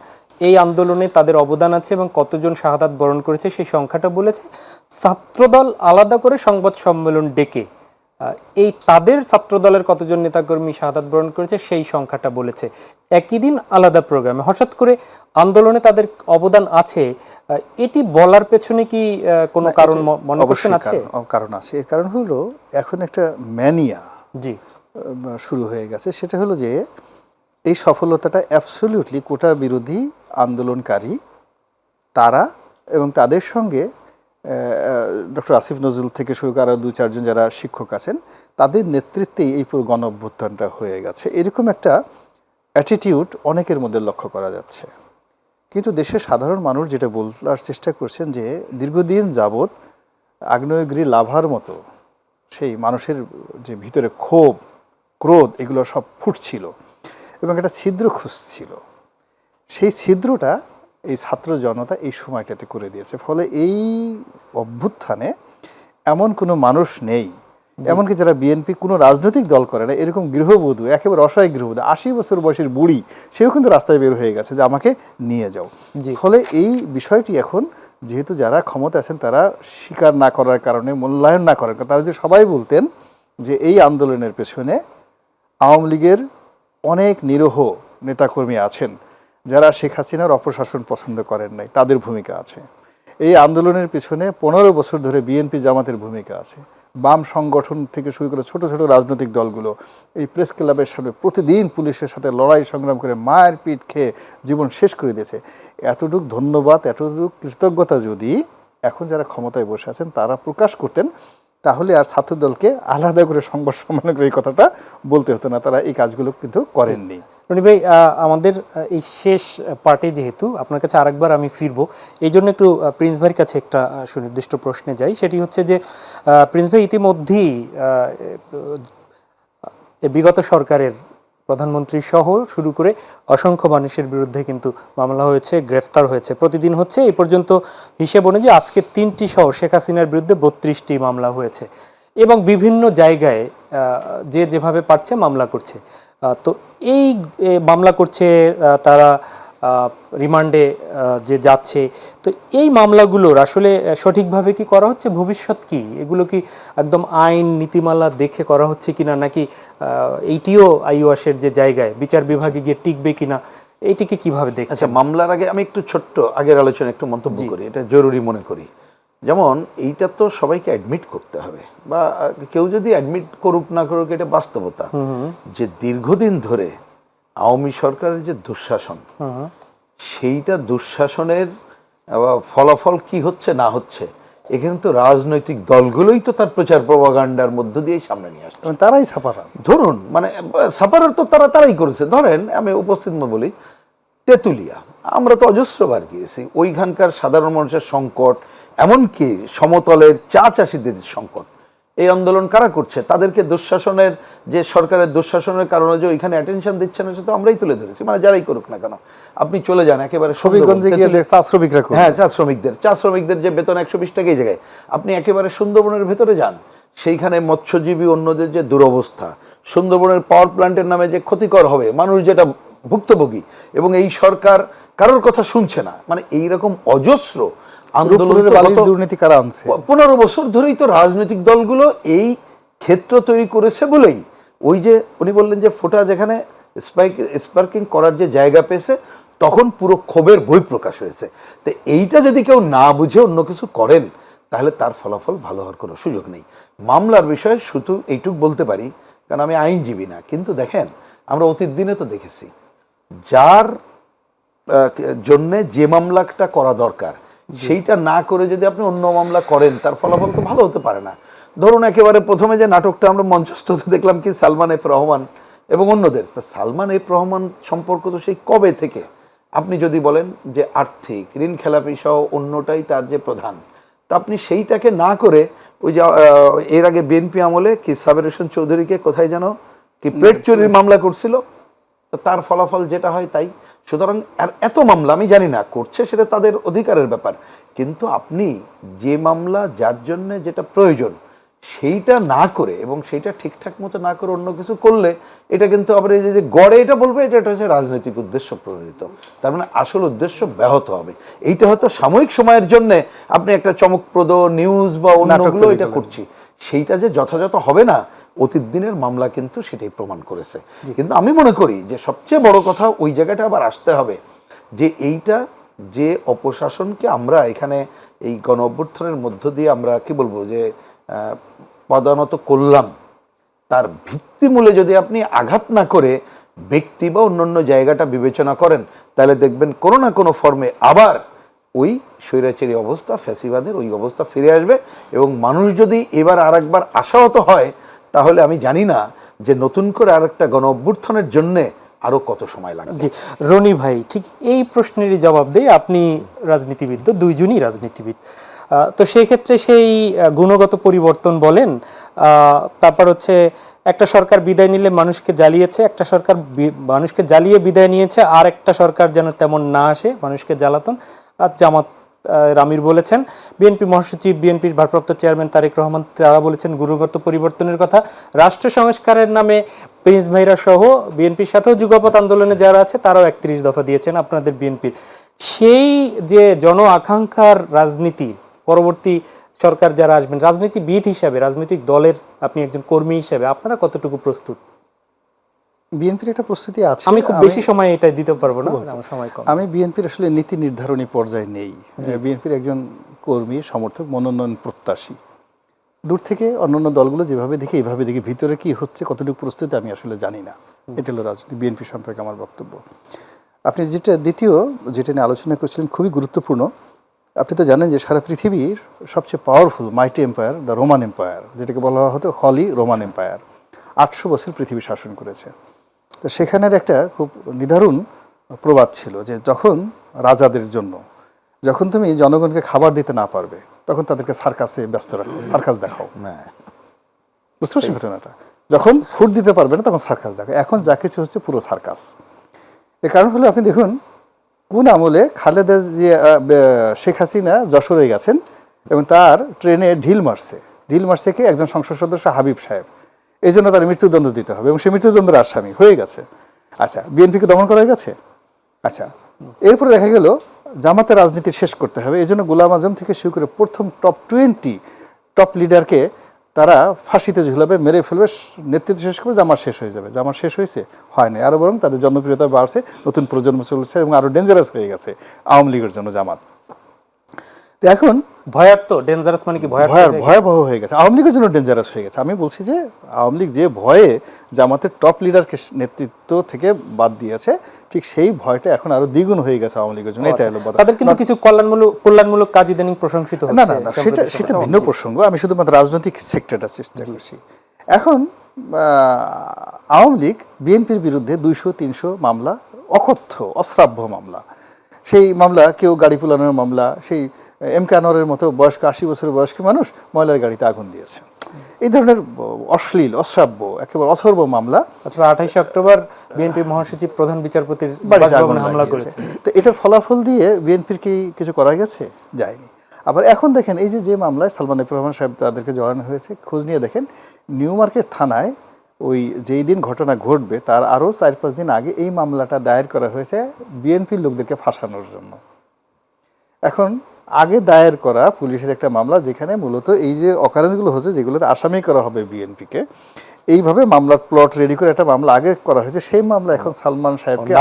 এই আন্দোলনে তাদের অবদান আছে এবং কতজন শাহাদাত বরণ করেছে সেই সংখ্যাটা বলেছে। ছাত্রদল আলাদা করে সংবাদ সম্মেলন ডেকে এই তাদের ছাত্রদলের কতজন নেতাকর্মী শাহাদাত বরণ করেছে সেই সংখ্যাটা বলেছে। একই দিন আলাদা প্রোগ্রামে হঠাৎ করে আন্দোলনে তাদের অবদান আছে, এটি বলার পেছনে কি কোনো কারণ মনে করছেন আছে? কারণ আছে। এর কারণ হলো এখন একটা ম্যানিয়া জি শুরু হয়ে গেছে। সেটা হলো যে এই সফলতাটা অ্যাবসলিউটলি কোটা বিরোধী আন্দোলনকারী তারা এবং তাদের সঙ্গে ডক্টর আসিফ নজরুল থেকে শুরু করে আরও 2-4 জন যারা শিক্ষক আছেন তাদের নেতৃত্বেই এই পুরো গণ অভ্যুত্থানটা হয়ে গেছে। এরকম একটা অ্যাটিটিউড অনেকের মধ্যে লক্ষ্য করা যাচ্ছে। কিন্তু দেশের সাধারণ মানুষ যেটা বলার চেষ্টা করছেন যে দীর্ঘদিন যাবৎ আগ্নেয়গিরি লাভার মতো সেই মানুষের যে ভিতরে ক্ষোভ, ক্রোধ, এগুলো সব ফুটছিল এবং একটা ছিদ্র খুঁজছিল। সেই ছিদ্রটা এই ছাত্র জনতা এই সময়টাতে করে দিয়েছে। ফলে এই অভ্যুত্থানে এমন কোনো মানুষ নেই, এমনকি যারা বিএনপি কোনো রাজনৈতিক দল করে না, এরকম গৃহবধূ, একেবারে অসহায় গৃহবধূ, 80 বছর বয়সের বুড়ি, সেও কিন্তু রাস্তায় বের হয়ে গেছে যে আমাকে নিয়ে যাও। ফলে এই বিষয়টি এখন যেহেতু যারা ক্ষমতা আছেন তারা স্বীকার না করার কারণে, মূল্যায়ন না করার কারণে, তারা যে সবাই বলতেন যে এই আন্দোলনের পেছনে আওয়ামী লীগের অনেক নিরীহ নেতাকর্মী আছেন যারা শেখ হাসিনার অপশাসন পছন্দ করেন নাই, তাদের ভূমিকা আছে। এই আন্দোলনের পিছনে 15 বছর ধরে বিএনপি জামাতের ভূমিকা আছে। বাম সংগঠন থেকে শুরু করে ছোট ছোট রাজনৈতিক দলগুলো এই প্রেস ক্লাবের সামনে প্রতিদিন পুলিশের সাথে লড়াই সংগ্রাম করে মায়ের পিঠ খেয়ে জীবন শেষ করে দিয়েছে। এতটুকু ধন্যবাদ, এতটুকু কৃতজ্ঞতা যদি এখন যারা ক্ষমতায় বসে আছেন তারা প্রকাশ করতেন, তাহলে আর ছাত্রদলকে আলাদা করে সংবাদ সম্মেলন করে এই কথাটা বলতে হতো না। তারা এই কাজগুলো কিন্তু করেননি। রনি ভাই, আমাদের এই শেষ পার্টে যেহেতু আপনার কাছে আরেকবার আমি ফিরবো, এই জন্য একটু প্রিন্স ভাইয়ের কাছে একটা সুনির্দিষ্ট প্রশ্নে যাই। সেটি হচ্ছে যে প্রিন্স ভাই ইতিমধ্যেই বিগত সরকারের প্রধানমন্ত্রী সহ শুরু করে অসংখ্য মানুষের বিরুদ্ধে কিন্তু মামলা হয়েছে, গ্রেফতার হয়েছে, প্রতিদিন হচ্ছে। এই পর্যন্ত হিসেব অনুযায়ী আজকে 3টি সহ শেখ হাসিনার বিরুদ্ধে 32টি মামলা হয়েছে এবং বিভিন্ন জায়গায় যে যেভাবে পারছে মামলা করছে। তো এই মামলা করছে, তারা রিমান্ডে যে যাচ্ছে, তো এই মামলাগুলোর আসলে সঠিকভাবে কি করা হচ্ছে? ভবিষ্যৎ কি এগুলো কি একদম আইন নীতিমালা দেখে করা হচ্ছে কিনা, নাকি এইটিও আইওয়াসের যে জায়গায় বিচার বিভাগে গিয়ে টিকবে কিনা, এইটিকে কিভাবে দেখছেন? আচ্ছা, মামলার আগে আমি একটু ছোট্ট আগের আলোচনা একটু মন্তব্য করি, এটা জরুরি মনে করি। যেমন এইটা তো সবাইকে অ্যাডমিট করতে হবে, বা কেউ যদি অ্যাডমিট করুক না করুক, এটা বাস্তবতা যে দীর্ঘদিন ধরে আওয়ামী সরকারের যে দুঃশাসন, সেইটা দুঃশাসনের ফলাফল কি হচ্ছে না হচ্ছে, এখানে তো রাজনৈতিক দলগুলোই তো তার প্রচার প্রপাগান্ডার মধ্য দিয়েই সামনে নিয়ে আসছে। তারাই ছাপারা, ধরুন মানে ছাপারার তো তারাই করেছে। ধরেন আমি উপস্থিত বলি, তেঁতুলিয়া আমরা তো অজস্রবার গিয়েছি, ওইখানকার সাধারণ মানুষের সংকট, এমনকি সমতলের চা চাষিদের সংকট, এই আন্দোলন কারা করছে? তাদেরকে দুঃশাসনের, যে সরকারের দুঃশাসনের কারণে যে ওইখানে অ্যাটেনশন দিচ্ছে না, সেটা আমরাই তুলে ধরেছি। মানে যারাই করুক না কেন, আপনি চলে যান একেবারে হবিগঞ্জে গিয়ে চা শ্রমিকরা, হ্যাঁ, চা শ্রমিকদের যে বেতন 120 টাকা, এই জায়গায় আপনি একেবারে সুন্দরবনের ভেতরে যান, সেইখানে মৎস্যজীবী অন্যদের যে দুরবস্থা, সুন্দরবনের পাওয়ার প্ল্যান্টের নামে যে ক্ষতিকর হবে, মানুষ যেটা ভুক্তভোগী, এবং এই সরকার কারোর কথা শুনছে না। মানে এইরকম অজস্র দুর্নীতি কারা আনছে? 15 বছর ধরেই তো রাজনৈতিক দলগুলো এই ক্ষেত্র তৈরি করেছে বলেই, ওই যে উনি বললেন যে ফোটা যেখানে স্পার্কিং করার যে জায়গা পেয়েছে, তখন পুরো ক্ষোভের বহিঃপ্রকাশ হয়েছে। তো এইটা যদি কেউ না বুঝে অন্য কিছু করেন, তাহলে তার ফলাফল ভালো হওয়ার কোনো সুযোগ নেই। মামলার বিষয়ে শুধু এইটুক বলতে পারি, কারণ আমি আইনজীবী না, কিন্তু দেখেন আমরা অতীত দিনে তো দেখেছি, যার জন্যে যে মামলাটা করা দরকার সেইটা না করে যদি আপনি অন্য মামলা করেন, তার ফলাফল তো ভালো হতে পারে না। ধরুন একেবারে প্রথমে যে নাটকটা আমরা মঞ্চস্থ দেখলাম কি, সালমান এফ রহমান এবং অন্যদের, তা সালমান এফ রহমান সম্পর্ক তো সেই কবে থেকে আপনি যদি বলেন যে আর্থিক ঋণ খেলাপি সহ অন্যটাই তার যে প্রধান, তা আপনি সেইটাকে না করে ওই যে এর আগে বিএনপি আমলে কি সাবের হোসেন চৌধুরীকে কোথায় যেন কি প্লেট চুরির মামলা করছিল, তো তার ফলাফল যেটা হয় তাই। সুতরাং আর এত মামলা আমি জানি না করছে, সেটা তাদের অধিকারের ব্যাপার, কিন্তু আপনি যে মামলা যার জন্য যেটা প্রয়োজন সেইটা না করে এবং সেইটা ঠিকঠাক মতো না করে অন্য কিছু করলে, এটা কিন্তু আবার এই যে গড়ে এটা বলবে এটা হচ্ছে রাজনৈতিক উদ্দেশ্য প্রণোদিত, তার মানে আসল উদ্দেশ্য ব্যাহত হবে। এইটা হয়তো সাময়িক সময়ের জন্য আপনি একটা চমকপ্রদ নিউজ বা অন্যগুলো এটা করছি, সেইটা যে যথাযথ হবে না, অতীত দিনের মামলা কিন্তু সেটাই প্রমাণ করেছে। কিন্তু আমি মনে করি যে সবচেয়ে বড় কথা ওই জায়গাটা আবার আসতে হবে যে এইটা যে অপশাসনকে আমরা এখানে এই গণ অভ্যুত্থানের মধ্য দিয়ে আমরা কি বলবো যে পদানত করলাম, তার ভিত্তিমূলে যদি আপনি আঘাত না করে ব্যক্তি বা অন্যান্য জায়গাটা বিবেচনা করেন, তাহলে দেখবেন কোনো না কোনো ফর্মে আবার ওই স্বৈরাচারী অবস্থা, ফ্যাসিবাদের ওই অবস্থা ফিরে আসবে। এবং মানুষ যদি এবার আর একবার আশাহত হয়, তাহলে আমি জানি না যে নতুন করে আরেকটা গণ অভ্যুত্থানের জন্যে আরো কত সময় লাগবে। জি, রনি ভাই ঠিক এই প্রশ্নেরই জবাব দেই। আপনি রাজনীতিবিদ, তো দুইজনই রাজনীতিবিদ, তো সেই ক্ষেত্রে সেই গুণগত পরিবর্তন বলেন, তারপর হচ্ছে একটা সরকার বিদায় নিলে মানুষকে জ্বালিয়েছে, একটা সরকার মানুষকে জ্বালিয়ে বিদায় নিয়েছে, আর একটা সরকার যেন তেমন না আসে, মানুষকে জ্বালাতন। আর জামাত রামির বলেছেন, বিএনপি মহাসচিব, বিএনপির ভারপ্রাপ্ত চেয়ারম্যান তারেক রহমান, তারা বলেছেন গুণগত পরিবর্তনের কথা। রাষ্ট্র সংস্কারের নামে প্রিন্স ভাইরা সহ বিএনপির সাথেও যুগপৎ আন্দোলনে যারা আছে তারাও 31 দফা দিয়েছেন আপনাদের বিএনপির। সেই যে জন আকাঙ্ক্ষার রাজনীতি, পরবর্তী সরকার যারা আসবেন, রাজনীতিবিদ হিসাবে, রাজনৈতিক দলের আপনি একজন কর্মী হিসাবে আপনারা কতটুকু প্রস্তুত? বিএনপির একটা প্রস্তুতি আছে। আমি খুব বেশি সময় এটা দিতে পারবো না, আমার সময় কম। আমি বিএনপির আসলে নীতি নির্ধারণী পর্যায়ে নেই। বিএনপির একজন কর্মী, সমর্থক, মনোনয়ন প্রত্যাশী। দূর থেকে অন্যান্য দলগুলো যেভাবে দেখি এইভাবে দেখি, ভিতরে কি হচ্ছে, কতটুকু প্রস্তুতি আমি আসলে জানি না। এটা হলো রাজনীতি, বিএনপি সম্পর্কে আমার বক্তব্য। আপনি যেটা নিয়ে আলোচনা করছিলেন খুবই গুরুত্বপূর্ণ। আপনি তো জানেন যে সারা পৃথিবীর সবচেয়ে powerful mighty empire the Roman empire, যেটাকে বলা হতো হলি রোমান এম্পায়ার, 800 বছর পৃথিবী শাসন করেছে। তো সেখানের একটা খুব নিদারুণ প্রবাদ ছিল যে যখন রাজাদের জন্য, যখন তুমি জনগণকে খাবার দিতে না পারবে, তখন তাদেরকে সার্কাসে ব্যস্ত রাখো, সার্কাস দেখাও। বুঝতে পারছেন ঘটনাটা? যখন ফুড দিতে পারবে না, তখন সার্কাস দেখো। এখন যা কিছু হচ্ছে পুরো সার্কাস। এর কারণ হলো, আপনি দেখুন কোন আমলে খালেদা জিয়া, শেখ হাসিনা যশোরে গেছেন এবং তার ট্রেনে ঢিল মারছে কি একজন সংসদ সদস্য হাবিব সাহেব। এই জন্য তার মৃত্যুদণ্ড দিতে হবে এবং সে মৃত্যুদণ্ডের আসামি হয়ে গেছে। আচ্ছা, বিএনপিকে দমন করা গেছে। আচ্ছা, এরপরে দেখা গেল জামাতের রাজনীতি শেষ করতে হবে, এই জন্য গোলাম আজম থেকে শুরু করে প্রথম টপ 20 টপ লিডারকে তারা ফাঁসিতে ঝুলাবে, মেরে ফেলবে, নেতৃত্ব শেষ করবে, জামাত শেষ হয়ে যাবে। জামাত শেষ হয়েছে? হয় না, আরও বরং তাদের জনপ্রিয়তা বাড়ছে, নতুন প্রজন্ম চলছে এবং আরও ডেঞ্জারাস হয়ে গেছে আওয়ামী লীগের জন্য জামাত। তো এখন ভয়ার্থ, ডেঞ্জারাস মানে কি ভয়াবহ হয়ে গেছে, আওয়ামী লীগের জন্য ডেঞ্জারাস হয়ে গেছে। আমি বলছি যে আওয়ামী লীগ যে ভয়ে জামাতের টপ লিডারকে নেতৃত্ব থেকে বাদ দিয়েছে, ঠিক সেই ভয়টা এখন আরো দ্বিগুণ হয়ে গেছে আওয়ামী লীগের জন্য। এটা হলো তাদের কিন্তু কিছু কল্যাণমূলক কাজ ইদানিং প্রশংসিত হচ্ছে। না, সেটা ভিন্ন প্রসঙ্গ। আমি শুধুমাত্র রাজনৈতিক সেক্টরটা চেষ্টা করছি। এখন আওয়ামী লীগ বিএনপির বিরুদ্ধে 200-300 মামলা, অকথ্য অশ্রাব্য মামলা। সেই মামলা, কেউ গাড়ি পোলানোর মামলা, সেই এম কে আনোয়ারের মতো বয়স্ক 80 বছরের বয়স্ক মানুষ ময়লার গাড়িতে আগুন দিয়েছে। এই ধরনের অশ্লীল, অশ্রাব্য, একেবারে অথর্ব মামলা। 28 অক্টোবর বিএনপি মহাসচিব প্রধান বিচারপতির বাসভবনে হামলা করেছে। তো এটার ফলাফল দিয়ে বিএনপির কি কিছু করা গেছে? যায়নি। আবার এখন দেখেন, এই যে মামলায় সালমান এফ রহমান সাহেব তাদেরকে জড়ানো হয়েছে, খোঁজ নিয়ে দেখেন নিউ মার্কেট থানায় ওই যেই দিন ঘটনা ঘটবে তার আরও 4-5 দিন আগে এই মামলাটা দায়ের করা হয়েছে বিএনপির লোকদেরকে ফাঁসানোর জন্য। এখন আগে দায়ের করা পুলিশের একটা মামলা, যেখানে মূলত এই যে অকারেন্সগুলো হচ্ছে, যেগুলোতে আসামি করা হবে বিএনপিকে, এইভাবে মামলার প্লট রেডি করে একটা মামলা আগে করা হয়েছে। সেই মামলা এখন সালমান সাহেবকে,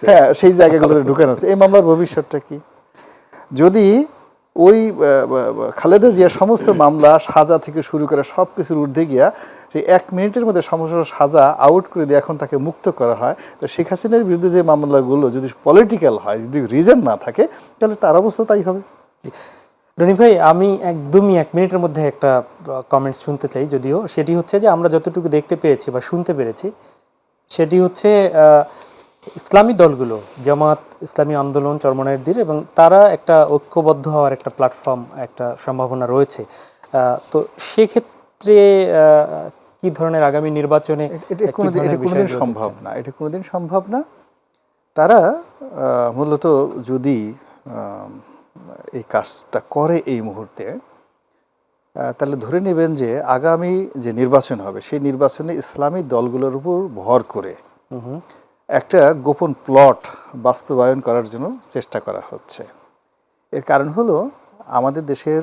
হ্যাঁ, সেই জায়গাগুলোতে ঢুকানো হচ্ছে। এই মামলার ভবিষ্যৎটা কি? যদি ওই খালেদা জিয়া সমস্ত মামলা, সাজা থেকে শুরু করে সব কিছুর ঊর্ধ্বে গিয়া সেই 1 মিনিটের মধ্যে সমস্ত সাজা আউট করে দিয়ে এখন তাকে মুক্ত করা হয়, তো শেখ হাসিনার বিরুদ্ধে যে মামলাগুলো যদি পলিটিক্যাল হয়, যদি রিজন না থাকে, তাহলে তার অবস্থা তাই হবে। রনি ভাই, আমি একদমই 1 মিনিটের মধ্যে একটা কমেন্টস শুনতে চাই, যদিও সেটি হচ্ছে যে আমরা যতটুকু দেখতে পেয়েছি বা শুনতে পেরেছি, সেটি হচ্ছে ইসলামী দলগুলো জামাত, ইসলামী আন্দোলন, চরমনায়ের এবং তারা একটা ঐক্যবদ্ধ হওয়ার একটা প্ল্যাটফর্ম, একটা সম্ভাবনা রয়েছে। তো সেক্ষেত্রে কি ধরনের আগামী নির্বাচনে এটা কোনোদিন সম্ভব না, এটা কোনোদিন সম্ভব না। তারা মূলত যদি এই কাজটা করে এই মুহূর্তে, তাহলে ধরে নেবেন যে আগামী যে নির্বাচন হবে সেই নির্বাচনে ইসলামী দলগুলোর উপর ভর করে একটা গোপন প্লট বাস্তবায়ন করার জন্য চেষ্টা করা হচ্ছে। এর কারণ হলো আমাদের দেশের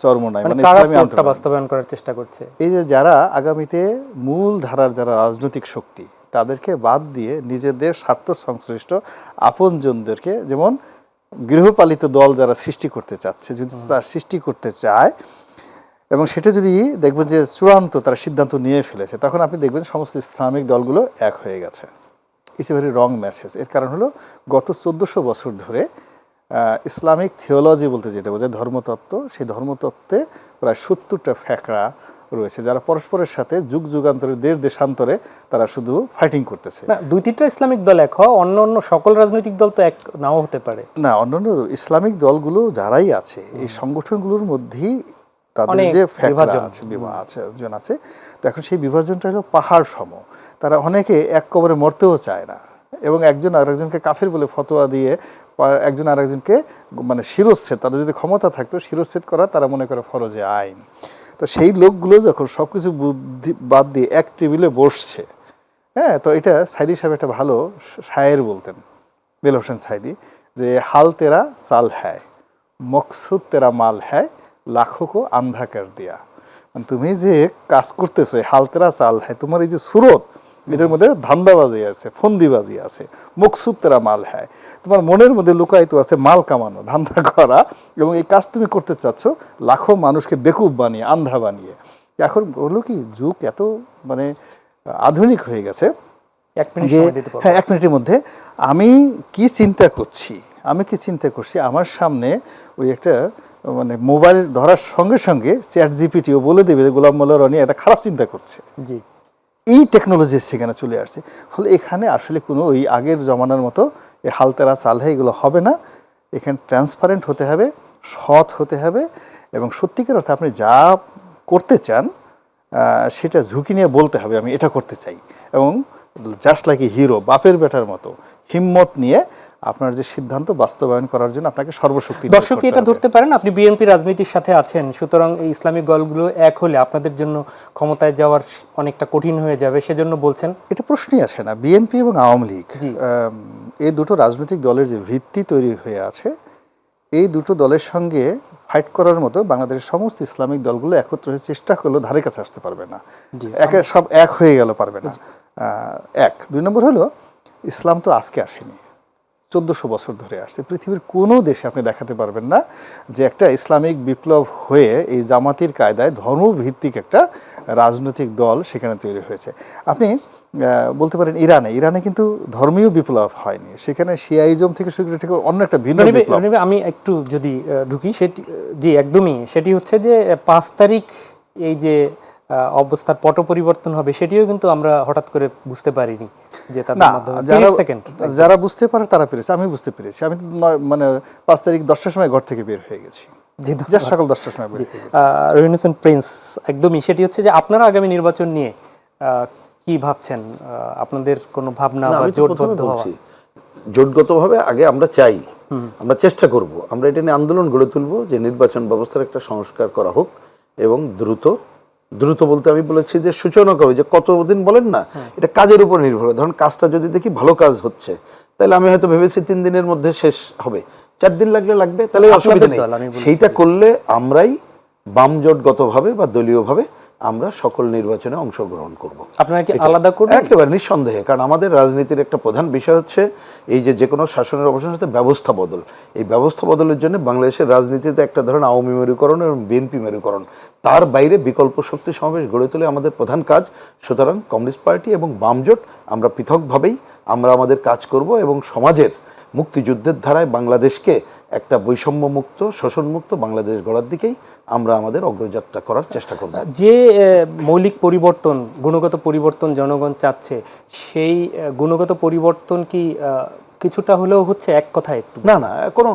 চরমোনাই মানে ইসলামী আন্দোলন বাস্তবায়ন করার চেষ্টা করছে। এই যে যারা আগামীতে মূল ধারার যারা রাজনৈতিক শক্তি তাদেরকে বাদ দিয়ে নিজেদের স্বার্থ সংশ্লিষ্ট আপনজনদেরকে, যেমন গৃহপালিত দল যারা সৃষ্টি করতে চাচ্ছে, যদি সৃষ্টি করতে চায় এবং সেটা যদি দেখবেন যে চূড়ান্ত তারা সিদ্ধান্ত নিয়ে ফেলেছে, তখন আপনি দেখবেন সমস্ত ইসলামিক দলগুলো এক হয়ে গেছে। It's a very wrong message. এর কারণ হলো গত 1400 বছর ধরে ইসলামিক থিওলজি বলতে যেটা বোঝায় ধর্মতত্ত্ব, সেই ধর্মতত্ত্বে প্রায় 70টা ফ্যাকড়া রয়েছে যারা পরস্পরের সাথে যুগ যুগান্তরে দেশান্তরে তারা শুধু ফাইটিং করতেছে। দুই তিনটা ইসলামিক দল এক হওয়া, অন্য অন্য সকল রাজনৈতিক দল তো এক নাও হতে পারে না। অন্যান্য ইসলামিক দলগুলো যারাই আছে এই সংগঠনগুলোর মধ্যেই তাদের যে ফ্যাকড়া আছে, বিভাজন আছে। তো এখন সেই বিভাজনটা হলো পাহাড় সম। তারা অনেকে এক কবরে মরতেও চায় না এবং একজন আরেকজনকে কাফের বলে ফতোয়া দিয়ে একজন আরেকজনকে মানে শিরচ্ছেদ, তাদের যদি ক্ষমতা থাকতো শিরচ্ছেদ করা তারা মনে করে ফরজে আইন। তো সেই লোকগুলো যখন সব কিছু বুদ্ধি বাদ দিয়ে এক টেবিলে বসছে, হ্যাঁ, তো এটা সাইদি সাহেব একটা ভালো শায়ের বলতেন, বেল হোসেন সাইদি, যে হাল তেরা চাল হ্যায়, মকসুদ তেরা মাল হ্যায়, লাখো কো আন্ধা কর দিয়া। মানে তুমি যে কাজ করতেছো হাল তেরা চাল হ্যায়, তোমার এই যে সুরত এটার মধ্যে ধান্দাবাজি আছে, ফন্দিবাজি আছে, মকসুদ তেরা মাল হ্যায়, তোমার মনের মধ্যে লুকায়িত আছে মাল কামানো, ধান্দা করা, এবং এই কাজ তুমি করতে চাচ্ছ লাখো মানুষকে বেকুব বানিয়ে, আন্ধা বানিয়ে। এখন হলো কি, যুগ এত মানে আধুনিক হয়ে গেছে যে হ্যাঁ 1 মিনিটের মধ্যে আমি কি চিন্তা করছি আমার সামনে ওই একটা মানে মোবাইল ধরার সঙ্গে সঙ্গে চ্যাট জিপিটিও বলে দেবে যে গোলাম মোল্লা রনি এটা খারাপ চিন্তা করছে। জি, এই টেকনোলজি সেখানে চলে আসছে। ফলে এখানে আসলে কোনো ওই আগের জমানার মতো এই হালতেরা চালহা এগুলো হবে না। এখানে ট্রান্সপারেন্ট হতে হবে, সৎ হতে হবে এবং সত্যিকার অর্থে আপনি যা করতে চান সেটা ঝুঁকি নিয়ে বলতে হবে আমি এটা করতে চাই, এবং জাস্ট লাইক এ হিরো, বাপের বেটার মতো হিম্মত নিয়ে আপনার যে সিদ্ধান্ত বাস্তবায়ন করার জন্য আপনাকে সর্বশক্তি। দর্শক এটা ধরতে পারেন আপনি বিএনপি রাজনীতির সাথে আছেন, সুতরাং এই ইসলামিক দলগুলো এক হলে আপনাদের জন্য ক্ষমতায় যাওয়ার অনেকটা কঠিন হয়ে যাবে, সেজন্য বলছেন। এটা প্রশ্নই আসে না। বিএনপি এবং আওয়ামী লীগ এই দুটো রাজনৈতিক দলের যে ভিত্তি তৈরি হয়ে আছে, এই দুটো দলের সঙ্গে ফাইট করার মতো বাংলাদেশের সমস্ত ইসলামিক দলগুলো একত্র হয়ে চেষ্টা করলেও ধারে কাছে আসতে পারবে না। সব এক হয়ে গেল পারবে না। 2 নম্বর হলো ইসলাম তো আজকে আসেনি, 1400 বছর ধরে আসছে। পৃথিবীর কোনো দেশে আপনি দেখাতে পারবেন না যে একটা ইসলামিক বিপ্লব হয়ে এই জামাতির কায়দায় ধর্মভিত্তিক একটা রাজনৈতিক দল সেখানে তৈরি হয়েছে। আপনি বলতে পারেন ইরানে কিন্তু ধর্মীয় বিপ্লব হয়নি, সেখানে শিয়াইজম থেকে শুরু করে অন্য একটা ভিন্ন বিপ্লব। আমি একটু যদি ঢুকি সেটি, জি একদমই, সেটি হচ্ছে যে 5 তারিখ এই যে অবস্থার পট পরিবর্তন হবে সেটিও কিন্তু আমরা হঠাৎ করে বুঝতে পারিনি যে তাদের মাধ্যমে 30 সেকেন্ড যারা বুঝতে পারে তারা পেরেছে, আমি বুঝতে পেরেছি। আমি মানে 5 তারিখ 10টার সময় ঘর থেকে বের হয়ে গেছি, সকাল 10টার সময় বের হয়ে গেছি। রহিম হোসেন প্রিন্স, একদমই সেটি হচ্ছে যে আপনারা আগামী নির্বাচন নিয়ে কি ভাবছেন, আপনাদের কোনো ভাবনা বা জোটবদ্ধ হওয়া? জোটগতভাবে আগে আমরা চাই, আমরা চেষ্টা করব, আমরা এটা নিয়ে আন্দোলন গড়ে তুলব যে নির্বাচন ব্যবস্থার একটা সংস্কার করা হোক এবং দ্রুত বলতে আমি বলেছি যে সূচনা করবে, যে কতদিন বলেন না, এটা কাজের উপর নির্ভর করে। ধরুন কাজটা যদি দেখি ভালো কাজ হচ্ছে, তাহলে আমি হয়তো ভেবেছি 3 দিনের মধ্যে শেষ হবে, 4 দিন লাগবে, তাহলে অসুবিধা নেই। সেইটা করলে আমরাই বামজোটগতভাবে বা দলীয়ভাবে আমরা সকল নির্বাচনে অংশগ্রহণ করব। আপনারা কি আলাদা করবেন? একেবারে নিঃসন্দেহে, কারণ আমাদের রাজনীতির একটা প্রধান বিষয় হচ্ছে এই যে কোনো শাসনের অবসানের সাথে ব্যবস্থা বদল। এই ব্যবস্থা বদলের জন্য বাংলাদেশের রাজনীতিতে একটা ধরনের আওয়ামী মেরুকরণ এবং বিএনপি মেরুকরণ, তার বাইরে বিকল্প শক্তি সমাবেশ গড়ে তোলে আমাদের প্রধান কাজ। সুতরাং কমিউনিস্ট পার্টি এবং বামজোট আমরা পৃথকভাবেই আমরা আমাদের কাজ করব এবং সমাজের মুক্তিযুদ্ধের ধারায় বাংলাদেশকে একটা বৈষম্যমুক্ত শোষণমুক্ত বাংলাদেশ গড়ার দিকেই আমরা আমাদের অগ্রযাত্রা করার চেষ্টা করব। যে মৌলিক পরিবর্তন, গুণগত পরিবর্তন জনগণ চাচ্ছে, সেই গুণগত পরিবর্তন কি কিছুটা হলেও হচ্ছে, এক কথায় একটু? না না, কোনো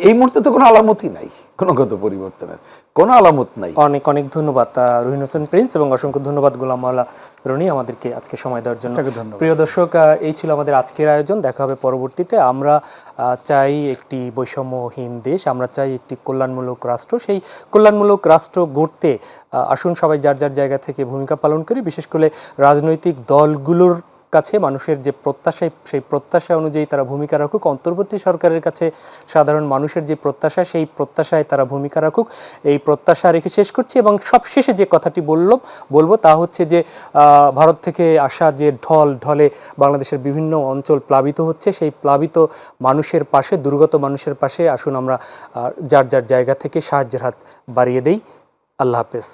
এই মুহূর্তে তো কোনো আলামতই নাই গুণগত পরিবর্তনের, কোনো আলামত নাই। অনেক অনেক ধন্যবাদ রহিন হোসেন প্রিন্স, এবং অসংখ্য ধন্যবাদ গোলাম মাওলা রনি আমাদেরকে আজকে সময় দেওয়ার জন্য। আপনাকে ধন্যবাদ। প্রিয় দর্শক, এই ছিল আমাদের আজকের আয়োজন। দেখা হবে পরবর্তীতে। আমরা চাই একটি বৈষম্যহীন দেশ, আমরা চাই একটি কল্যাণমূলক রাষ্ট্র। সেই কল্যাণমূলক রাষ্ট্র গড়তে আসুন সবাই যার যার জায়গা থেকে ভূমিকা পালন করি। বিশেষ করে রাজনৈতিক দলগুলোর কাছে মানুষের যে প্রত্যাশা, সেই প্রত্যাশা অনুযায়ী তারা ভূমিকা রাখুক। অন্তর্বর্তী সরকারের কাছে সাধারণ মানুষের যে প্রত্যাশা, সেই প্রত্যাশায় তারা ভূমিকা রাখুক। এই প্রত্যাশা রেখে শেষ করছি, এবং সবশেষে যে কথাটি বলবো তা হচ্ছে যে ভারত থেকে আসা যে ঢলে বাংলাদেশের বিভিন্ন অঞ্চল প্লাবিত হচ্ছে, সেই প্লাবিত মানুষের পাশে, দুর্গত মানুষের পাশে আসুন আমরা যার যার জায়গা থেকে সাহায্যের হাত বাড়িয়ে দেই। আল্লাহ হাফেজ।